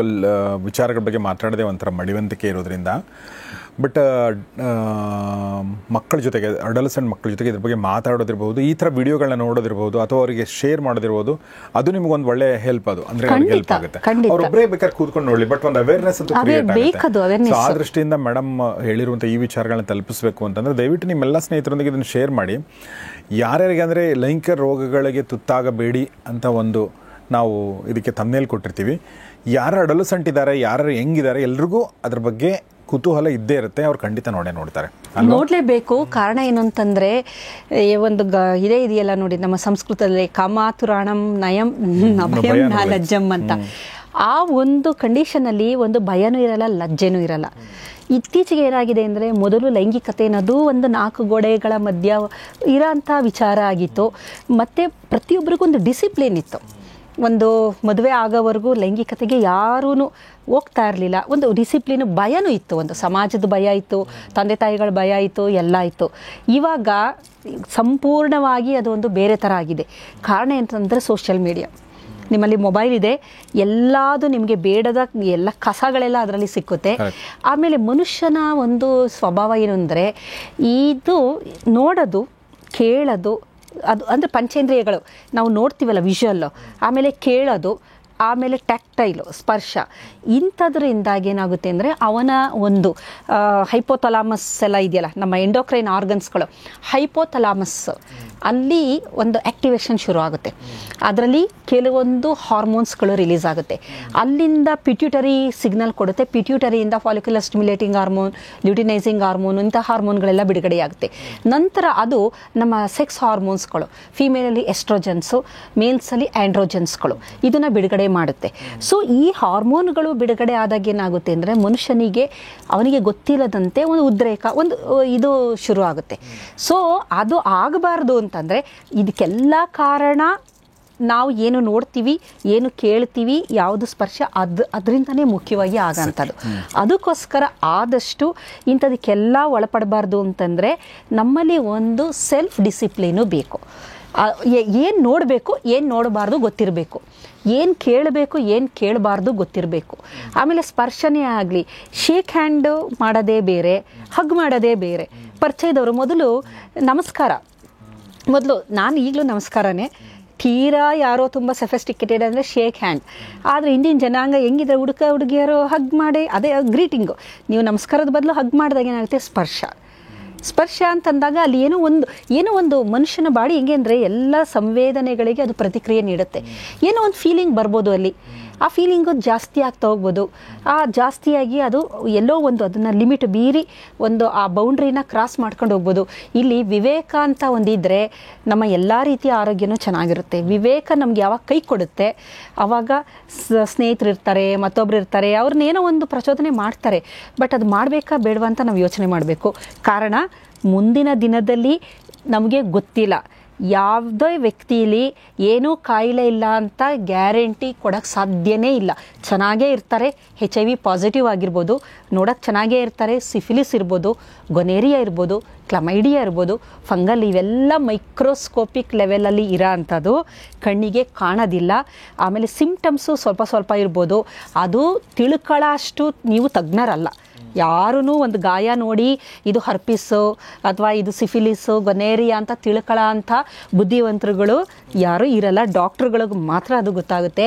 ವಿಚಾರಗಳ ಬಗ್ಗೆ ಮಾತಾಡೋದೇ ಒಂಥರ ಮಡಿವಂತಿಕೆ ಇರೋದ್ರಿಂದ, ಬಟ್ ಮಕ್ಕಳ ಜೊತೆಗೆ, ಅಡಲ್ಸೆಂಟ್ ಮಕ್ಕಳ ಜೊತೆಗೆ ಇದ್ರ ಬಗ್ಗೆ ಮಾತಾಡೋದಿರ್ಬೋದು, ಈ ಥರ ವಿಡಿಯೋಗಳನ್ನ ನೋಡೋದಿರ್ಬೋದು, ಅಥವಾ ಅವರಿಗೆ ಶೇರ್ ಮಾಡೋದಿರ್ಬೋದು, ಅದು ನಿಮ್ಗೊಂದು ಒಳ್ಳೆ ಹೆಲ್ಪ್. ಅದು ಅಂದ್ರೆ ಅವ್ರಿಗೆ ಹೆಲ್ಪ್ ಆಗುತ್ತೆ. ಅವರೊಬ್ಬರೇ ಬೇಕಾದ್ರೆ ಕೂತ್ಕೊಂಡು ನೋಡಲಿ, ಬಟ್ ಒಂದು ಅವೇರ್ನೆಸ್ ಅಂತೂ ಕ್ರಿಯೇಟ್ ಆಗುತ್ತೆ. ಆ ದೃಷ್ಟಿಯಿಂದ ಮೇಡಮ್ ಹೇಳಿರುವಂಥ ಈ ವಿಚಾರಗಳನ್ನ ತಲುಪಿಸಬೇಕು ಅಂತಂದ್ರೆ ದಯವಿಟ್ಟು ನಿಮ್ಮೆಲ್ಲ ಸ್ನೇಹಿತರೊಂದಿಗೆ ಇದನ್ನು ಶೇರ್ ಮಾಡಿ. ಯಾರ್ಯಾರಿಗೆ ಅಂದರೆ ಲೈಂಗಿಕ ರೋಗಗಳಿಗೆ ತುತ್ತಾಗಬೇಡಿ ಅಂತ ಒಂದು ನಾವು ಇದಕ್ಕೆ ಥಂಬ್ನೇಲ್ ಕೊಟ್ಟಿರ್ತೀವಿ. ಯಾರು ಅಡಲ್ಸೆಂಟ್ ಇದ್ದಾರೆ, ಯಾರು ಹೆಂಗಿದ್ದಾರೆ, ಎಲ್ರಿಗೂ ಅದ್ರ ಬಗ್ಗೆ ಕುತೂಹಲ ಇದ್ದೇ ಇರುತ್ತೆ. ಅವ್ರು ಖಂಡಿತ ನೋಡ್ತಾರೆ, ನೋಡಲೇಬೇಕು. ಕಾರಣ ಏನು ಅಂತಂದರೆ ಒಂದು ಇದೇ ಇದೆಯಲ್ಲ ನೋಡಿ ನಮ್ಮ ಸಂಸ್ಕೃತದಲ್ಲಿ, ಕಾಮಾತುರಾಣಂ ನಯಂ ಅಭಯಂ ನ ಲಜ್ಜಂ ಅಂತ. ಆ ಒಂದು ಕಂಡೀಷನಲ್ಲಿ ಒಂದು ಭಯನೂ ಇರಲ್ಲ, ಲಜ್ಜೆನೂ ಇರಲ್ಲ. ಇತ್ತೀಚೆಗೆ ಏನಾಗಿದೆ ಅಂದರೆ, ಮೊದಲು ಲೈಂಗಿಕತೆ ಅನ್ನೋದು ಒಂದು 4 ಗೋಡೆಗಳ ಮಧ್ಯ ಇರೋಂಥ ವಿಚಾರ ಆಗಿತ್ತು. ಮತ್ತು ಪ್ರತಿಯೊಬ್ಬರಿಗೂ ಒಂದು ಡಿಸಿಪ್ಲಿನ್ ಇತ್ತು. ಒಂದು ಮದುವೆ ಆಗೋವರೆಗೂ ಲೈಂಗಿಕತೆಗೆ ಯಾರೂ ಹೋಗ್ತಾ ಇರಲಿಲ್ಲ. ಒಂದು ಡಿಸಿಪ್ಲಿನ್, ಭಯನೂ ಇತ್ತು. ಒಂದು ಸಮಾಜದ ಭಯ ಇತ್ತು, ತಂದೆ ತಾಯಿಗಳ ಭಯ ಇತ್ತು, ಎಲ್ಲ ಇತ್ತು. ಇವಾಗ ಸಂಪೂರ್ಣವಾಗಿ ಅದು ಒಂದು ಬೇರೆ ಥರ ಆಗಿದೆ. ಕಾರಣ ಅಂತಂದರೆ ಸೋಷಿಯಲ್ ಮೀಡಿಯಾ. ನಿಮ್ಮಲ್ಲಿ ಮೊಬೈಲ್ ಇದೆ, ಎಲ್ಲದು ನಿಮಗೆ ಬೇಡದ ಎಲ್ಲ ಕಸಗಳೆಲ್ಲ ಅದರಲ್ಲಿ ಸಿಕ್ಕುತ್ತೆ. ಆಮೇಲೆ ಮನುಷ್ಯನ ಒಂದು ಸ್ವಭಾವ ಏನು ಅಂದರೆ, ಇದು ನೋಡೋದು, ಕೇಳೋದು, ಅದು ಅಂದರೆ ಪಂಚೇಂದ್ರಿಯಗಳು ನಾವು ನೋಡ್ತೀವಲ್ಲ, ವಿಷುವಲ್ಲು, ಆಮೇಲೆ ಕೇಳೋದು, ಆಮೇಲೆ ಟ್ಯಾಕ್ಟೈಲು, ಸ್ಪರ್ಶ, ಇಂಥದ್ರಿಂದಾಗಿ ಏನಾಗುತ್ತೆ ಅಂದರೆ ಅವನ ಒಂದು ಹೈಪೋಥಲಾಮಸ್ ಎಲ್ಲ ಇದೆಯಲ್ಲ, ನಮ್ಮ ಎಂಡೋಕ್ರೈನ್ ಆರ್ಗನ್ಸ್ಗಳು, ಹೈಪೋಥಲಾಮಸ್ ಅಲ್ಲಿ ಒಂದು ಆ್ಯಕ್ಟಿವೇಶನ್ ಶುರು ಆಗುತ್ತೆ. ಅದರಲ್ಲಿ ಕೆಲವೊಂದು ಹಾರ್ಮೋನ್ಸ್ಗಳು ರಿಲೀಸ್ ಆಗುತ್ತೆ. ಅಲ್ಲಿಂದ ಪಿಟ್ಯೂಟರಿ ಸಿಗ್ನಲ್ ಕೊಡುತ್ತೆ. ಪಿಟ್ಯೂಟರಿಯಿಂದ follicular stimulating hormone, luteinising hormone, ಇಂಥ ಹಾರ್ಮೋನ್ಗಳೆಲ್ಲ ಬಿಡುಗಡೆಯಾಗುತ್ತೆ. ನಂತರ ಅದು ನಮ್ಮ ಸೆಕ್ಸ್ ಹಾರ್ಮೋನ್ಸ್ಗಳು, ಫಿಮೇಲಲ್ಲಿ ಎಸ್ಟ್ರೋಜನ್ಸು, ಮೇಲ್ಸಲ್ಲಿ ಆ್ಯಂಡ್ರೋಜನ್ಸ್ಗಳು, ಇದನ್ನು ಬಿಡುಗಡೆ ಮಾಡುತ್ತೆ. ಸೊ ಈ ಹಾರ್ಮೋನ್ಗಳು ಬಿಡುಗಡೆ ಆದಾಗ ಏನಾಗುತ್ತೆ ಅಂದರೆ ಮನುಷ್ಯನಿಗೆ ಅವನಿಗೆ ಗೊತ್ತಿಲ್ಲದಂತೆ ಒಂದು ಉದ್ರೇಕ, ಒಂದು ಇದು ಶುರು ಆಗುತ್ತೆ. ಸೊ ಅದು ಆಗಬಾರ್ದು ಅಂತಂದರೆ ಇದಕ್ಕೆಲ್ಲ ಕಾರಣ ನಾವು ಏನು ನೋಡ್ತೀವಿ, ಏನು ಕೇಳ್ತೀವಿ, ಯಾವುದು ಸ್ಪರ್ಶ, ಅದರಿಂದನೇ ಮುಖ್ಯವಾಗಿ ಆಗೋಂಥದ್ದು. ಅದಕ್ಕೋಸ್ಕರ ಆದಷ್ಟು ಇಂಥದಕ್ಕೆಲ್ಲ ಒಳಪಡಬಾರ್ದು ಅಂತಂದರೆ ನಮ್ಮಲ್ಲಿ ಒಂದು ಸೆಲ್ಫ್ ಡಿಸಿಪ್ಲಿನು ಬೇಕು. ಏನು ನೋಡಬೇಕು, ಏನು ನೋಡಬಾರ್ದು ಗೊತ್ತಿರಬೇಕು, ಏನು ಕೇಳಬೇಕು, ಏನು ಕೇಳಬಾರ್ದು ಗೊತ್ತಿರಬೇಕು. ಆಮೇಲೆ ಸ್ಪರ್ಶನೇ ಆಗಲಿ, ಶೇಕ್ ಹ್ಯಾಂಡ್ ಮಾಡೋದೇ ಬೇರೆ, ಹಗ್ ಮಾಡೋದೇ ಬೇರೆ. ಪರಿಚಯದವರು ಮೊದಲು ನಮಸ್ಕಾರ, ಮೊದಲು ನಾನು ಈಗಲೂ ನಮಸ್ಕಾರನೇ, ತೀರಾ ಯಾರೋ ತುಂಬ ಸಫೆಸ್ಟಿಕೇಟೆಡ್ ಅಂದರೆ ಶೇಕ್ ಹ್ಯಾಂಡ್. ಆದರೆ ಇಂದಿನ ಜನಾಂಗ ಹೆಂಗಿದ್ರೆ ಹುಡುಗಿಯರು ಹಗ್ ಮಾಡಿ, ಅದೇ ಗ್ರೀಟಿಂಗು. ನೀವು ನಮಸ್ಕಾರದ ಬದಲು ಹಗ್ ಮಾಡಿದಾಗ ಏನಾಗುತ್ತೆ, ಸ್ಪರ್ಶ ಅಂತಂದಾಗ ಅಲ್ಲಿ ಏನೋ ಒಂದು ಮನುಷ್ಯನ ಬಾಡಿ ಹೆಂಗೆ ಅಂದರೆ ಎಲ್ಲ ಸಂವೇದನೆಗಳಿಗೆ ಅದು ಪ್ರತಿಕ್ರಿಯೆ ನೀಡುತ್ತೆ. ಏನೋ ಒಂದು ಫೀಲಿಂಗ್ ಬರ್ಬೋದು ಅಲ್ಲಿ. ಆ ಫೀಲಿಂಗು ಜಾಸ್ತಿ ಆಗ್ತಾ ಹೋಗ್ಬೋದು. ಆ ಜಾಸ್ತಿಯಾಗಿ ಅದು ಎಲ್ಲೋ ಒಂದು ಅದನ್ನು ಲಿಮಿಟ್ ಮೀರಿ ಒಂದು ಆ ಬೌಂಡ್ರಿನ ಕ್ರಾಸ್ ಮಾಡ್ಕೊಂಡು ಹೋಗ್ಬೋದು. ಇಲ್ಲಿ ವಿವೇಕ ಅಂತ ಒಂದಿದ್ರೆ ನಮ್ಮ ಎಲ್ಲ ರೀತಿಯ ಆರೋಗ್ಯನೂ ಚೆನ್ನಾಗಿರುತ್ತೆ. ವಿವೇಕ ನಮ್ಗೆ ಯಾವಾಗ ಕೈ ಕೊಡುತ್ತೆ ಆವಾಗ ಸ್ನೇಹಿತರು ಇರ್ತಾರೆ, ಮತ್ತೊಬ್ರು ಇರ್ತಾರೆ, ಅವ್ರನ್ನೇನೋ ಒಂದು ಪ್ರಚೋದನೆ ಮಾಡ್ತಾರೆ. ಬಟ್ ಅದು ಮಾಡಬೇಕಾ ಬೇಡವಾ ಅಂತ ನಾವು ಯೋಚನೆ ಮಾಡಬೇಕು. ಕಾರಣ ಮುಂದಿನ ದಿನದಲ್ಲಿ ನಮಗೆ ಗೊತ್ತಿಲ್ಲ, ಯಾವುದೇ ವ್ಯಕ್ತಿಯಲ್ಲಿ ಏನೂ ಕಾಯಿಲೆ ಇಲ್ಲ ಅಂತ ಗ್ಯಾರಂಟಿ ಕೊಡೋಕ್ಕೆ ಸಾಧ್ಯನೇ ಇಲ್ಲ. ಚೆನ್ನಾಗೇ ಇರ್ತಾರೆ, HIV ಪಾಸಿಟಿವ್ ಆಗಿರ್ಬೋದು, ನೋಡೋಕ್ಕೆ ಚೆನ್ನಾಗೇ ಇರ್ತಾರೆ, ಸಿಫಿಲಿಸ್ ಇರ್ಬೋದು, ಗೊನೇರಿಯಾ ಇರ್ಬೋದು, ಕ್ಲಮೈಡಿಯಾ ಇರ್ಬೋದು, ಫಂಗಲ್, ಇವೆಲ್ಲ ಮೈಕ್ರೋಸ್ಕೋಪಿಕ್ ಲೆವೆಲಲ್ಲಿ ಇರೋ ಅಂಥದ್ದು, ಕಣ್ಣಿಗೆ ಕಾಣೋದಿಲ್ಲ. ಆಮೇಲೆ ಸಿಂಪ್ಟಮ್ಸು ಸ್ವಲ್ಪ ಇರ್ಬೋದು. ಅದು ತಿಳ್ಕೊಳ್ಳೋ ಅಷ್ಟು ನೀವು ತಜ್ಞರಲ್ಲ. ಯಾರೂ ಒಂದು ಗಾಯ ನೋಡಿ ಇದು ಹರ್ಪಿಸು ಅಥವಾ ಇದು ಸಿಫಿಲಿಸು, ಗೊನೇರಿಯಾ ಅಂತ ತಿಳ್ಕೊಳ್ಳೋ ಅಂಥ ಬುದ್ಧಿವಂತರುಗಳು ಯಾರೂ ಇರಲ್ಲ. ಡಾಕ್ಟ್ರುಗಳಿಗೆ ಮಾತ್ರ ಅದು ಗೊತ್ತಾಗುತ್ತೆ.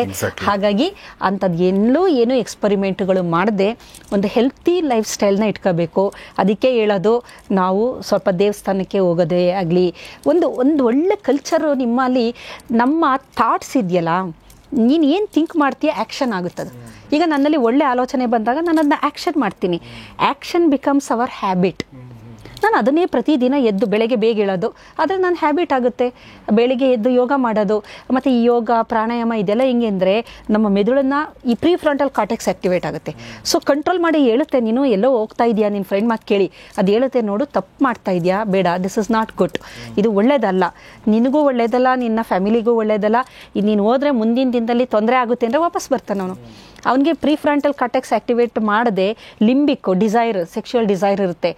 ಹಾಗಾಗಿ ಅಂಥದ್ದು ಏನು ಎಕ್ಸ್ಪರಿಮೆಂಟ್ಗಳು ಮಾಡದೆ ಒಂದು ಹೆಲ್ತಿ ಲೈಫ್ ಸ್ಟೈಲ್ನ ಇಟ್ಕೋಬೇಕು. ಅದಕ್ಕೆ ಹೇಳೋದು, ನಾವು ಸ್ವಲ್ಪ ದೇವಸ್ಥಾನಕ್ಕೆ ಹೋಗೋದೇ ಆಗಲಿ, ಒಂದು ಒಳ್ಳೆ ಕಲ್ಚರು ನಿಮ್ಮಲ್ಲಿ, ನಮ್ಮ ಥಾಟ್ಸ್ ಇದೆಯಲ್ಲ, ನೀನು ಏನು ಥಿಂಕ್ ಮಾಡ್ತೀಯ ಆ್ಯಕ್ಷನ್ ಆಗುತ್ತದೆ. ಈಗ ನನ್ನಲ್ಲಿ ಒಳ್ಳೆ ಆಲೋಚನೆ ಬಂದಾಗ ನಾನು ಅದನ್ನ ಆ್ಯಕ್ಷನ್ ಮಾಡ್ತೀನಿ. Action becomes our habit. ನಾನು ಅದನ್ನೇ ಪ್ರತಿದಿನ ಎದ್ದು ಬೆಳಗ್ಗೆ ಬೇಗ ಹೇಳೋದು, ಆದರೆ ನನ್ನ ಹ್ಯಾಬಿಟ್ ಆಗುತ್ತೆ ಬೆಳಿಗ್ಗೆ ಎದ್ದು ಯೋಗ ಮಾಡೋದು. ಮತ್ತು ಈ ಯೋಗ ಪ್ರಾಣಾಯಾಮ ಇದೆಲ್ಲ ಹೆಂಗೆ ಅಂದರೆ ನಮ್ಮ ಮೆದುಳನ್ನು ಈ ಪ್ರೀ ಫ್ರಂಟಲ್ ಕಾರ್ಟೆಕ್ಸ್ ಆ್ಯಕ್ಟಿವೇಟ್ ಆಗುತ್ತೆ. ಸೊ ಕಂಟ್ರೋಲ್ ಮಾಡಿ ಹೇಳುತ್ತೆ, ನೀನು ಎಲ್ಲೋ ಹೋಗ್ತಾ ಇದೆಯಾ, ನಿನ್ನ ಫ್ರೆಂಡ್ ಮಾತು ಕೇಳಿ ಅದು ಹೇಳುತ್ತೆ, ನೋಡು ತಪ್ಪು ಮಾಡ್ತಾ ಇದೆಯಾ, ಬೇಡ, ದಿಸ್ ಇಸ್ ನಾಟ್ ಗುಡ್, ಇದು ಒಳ್ಳೇದಲ್ಲ, ನಿನಗೂ ಒಳ್ಳೇದಲ್ಲ, ನಿನ್ನ ಫ್ಯಾಮಿಲಿಗೂ ಒಳ್ಳೇದಲ್ಲ, ಇದು ನೀನು ಹೋದರೆ ಮುಂದಿನ ದಿನದಲ್ಲಿ ತೊಂದರೆ ಆಗುತ್ತೆ ಅಂದರೆ ವಾಪಸ್ ಬರ್ತಾನೆ ಅವನು. ಅವನಿಗೆ ಪ್ರೀ ಫ್ರಂಟಲ್ ಕಾರ್ಟೆಕ್ಸ್ ಆ್ಯಕ್ಟಿವೇಟ್ ಮಾಡದೆ ಲಿಂಬಿಕ್ ಡಿಸೈರ್, ಸೆಕ್ಷುವಲ್ ಡಿಸೈರ್ ಇರುತ್ತೆ,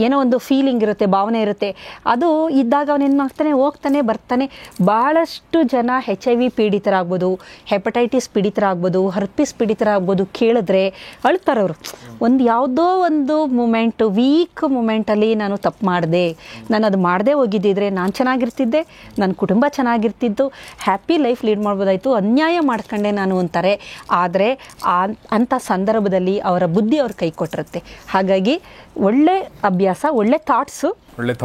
ಏನೋ ಒಂದು ಫೀಲಿಂಗ್ ಇರುತ್ತೆ, ಭಾವನೆ ಇರುತ್ತೆ, ಅದು ಇದ್ದಾಗ ಅವನೇನು ಮಾಡ್ತಾನೆ, ಹೋಗ್ತಾನೆ ಬರ್ತಾನೆ. ಭಾಳಷ್ಟು ಜನ HIV ಪೀಡಿತರಾಗ್ಬೋದು, ಹೆಪಟೈಟಿಸ್ ಪೀಡಿತರಾಗ್ಬೋದು, ಹರ್ಪಿಸ್ ಪೀಡಿತರಾಗ್ಬೋದು, ಕೇಳಿದ್ರೆ ಅಳ್ತಾರೆ ಅವರು. ಒಂದು ಯಾವುದೋ ಒಂದು ಮೂಮೆಂಟು, ವೀಕ್ ಮೂಮೆಂಟಲ್ಲಿ ನಾನು ತಪ್ಪು ಮಾಡಿದೆ, ನಾನು ಅದು ಮಾಡದೆ ಹೋಗಿದ್ದಿದ್ರೆ ನಾನು ಚೆನ್ನಾಗಿರ್ತಿದ್ದೆ, ನನ್ನ ಕುಟುಂಬ ಚೆನ್ನಾಗಿರ್ತಿದ್ದು, ಹ್ಯಾಪಿ ಲೈಫ್ ಲೀಡ್ ಮಾಡ್ಬೋದಾಯಿತು, ಅನ್ಯಾಯ ಮಾಡ್ಕೊಂಡೆ ನಾನು ಅಂತಾರೆ. ಆದರೆ ಅಂಥ ಸಂದರ್ಭದಲ್ಲಿ ಅವರ ಬುದ್ಧಿ ಅವ್ರ ಕೈ ಕೊಟ್ಟಿರುತ್ತೆ. ಹಾಗಾಗಿ ಒಳ್ಳೆ ಅಭ್ಯಾಸ, ಒಳ್ಳೆ ಥಾಟ್ಸು,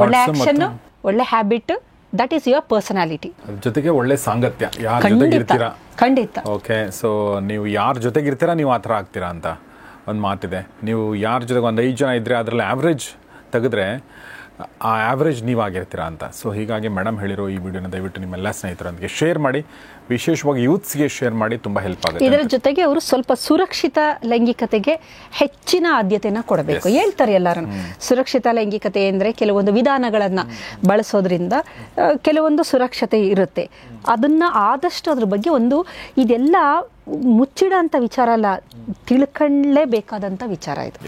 ಒಳ್ಳೆ ಆ್ಯಕ್ಷನ್ನು, ಒಳ್ಳೆ habit, that is your personality. ಜೊತೆಗೆ ಒಳ್ಳೆ ಸಾಂಗತ್ಯ, ಯಾರ ಜೊತೆಗಿರ್ತೀರಾ. ಖಂಡಿತ. ಓಕೆ, ಸೊ ನೀವು ಯಾರ ಜೊತೆಗಿರ್ತೀರಾ ನೀವು ಆ ಥರ ಆಗ್ತೀರಾ ಅಂತ ಒಂದು ಮಾತಿದೆ. ನೀವು ಯಾರ ಜೊತೆಗೆ ಒಂದು 5 ಜನ ಇದ್ದರೆ ಅದರಲ್ಲಿ ಆ್ಯಾವ್ರೇಜ್ ತೆಗೆದ್ರೆ ಆ ಆ್ಯಾವ್ರೇಜ್ ನೀವಾಗಿರ್ತೀರಾ ಅಂತ. ಸೊ ಹೀಗಾಗಿ ಮೇಡಮ್ ಹೇಳಿರೋ ಈ ವಿಡಿಯೋನ ದಯವಿಟ್ಟು ನಿಮ್ಮೆಲ್ಲ ಸ್ನೇಹಿತರೊಂದಿಗೆ ಶೇರ್ ಮಾಡಿ, ವಿಶೇಷವಾಗಿ ಯೂತ್ಸ್ಗೆ ಶೇರ್ ಮಾಡಿ, ತುಂಬ ಹೆಲ್ಪ್ ಆಗುತ್ತೆ. ಇದರ ಜೊತೆಗೆ ಅವರು ಸ್ವಲ್ಪ ಸುರಕ್ಷಿತ ಲೈಂಗಿಕತೆಗೆ ಹೆಚ್ಚಿನ ಆದ್ಯತೆಯನ್ನು ಕೊಡಬೇಕು. ಹೇಳ್ತಾರೆ ಎಲ್ಲರೂ, ಸುರಕ್ಷಿತ ಲೈಂಗಿಕತೆ ಅಂದರೆ ಕೆಲವೊಂದು ವಿಧಾನಗಳನ್ನು ಬಳಸೋದ್ರಿಂದ ಕೆಲವೊಂದು ಸುರಕ್ಷತೆ ಇರುತ್ತೆ. ಅದನ್ನು ಆದಷ್ಟು ಅದ್ರ ಬಗ್ಗೆ ಇದೆಲ್ಲ ಮುಚ್ಚಿಡೋಂಥ ವಿಚಾರ ಅಲ್ಲ, ತಿಳ್ಕೊಳ್ಳೇಬೇಕಾದಂಥ ವಿಚಾರ ಇದು.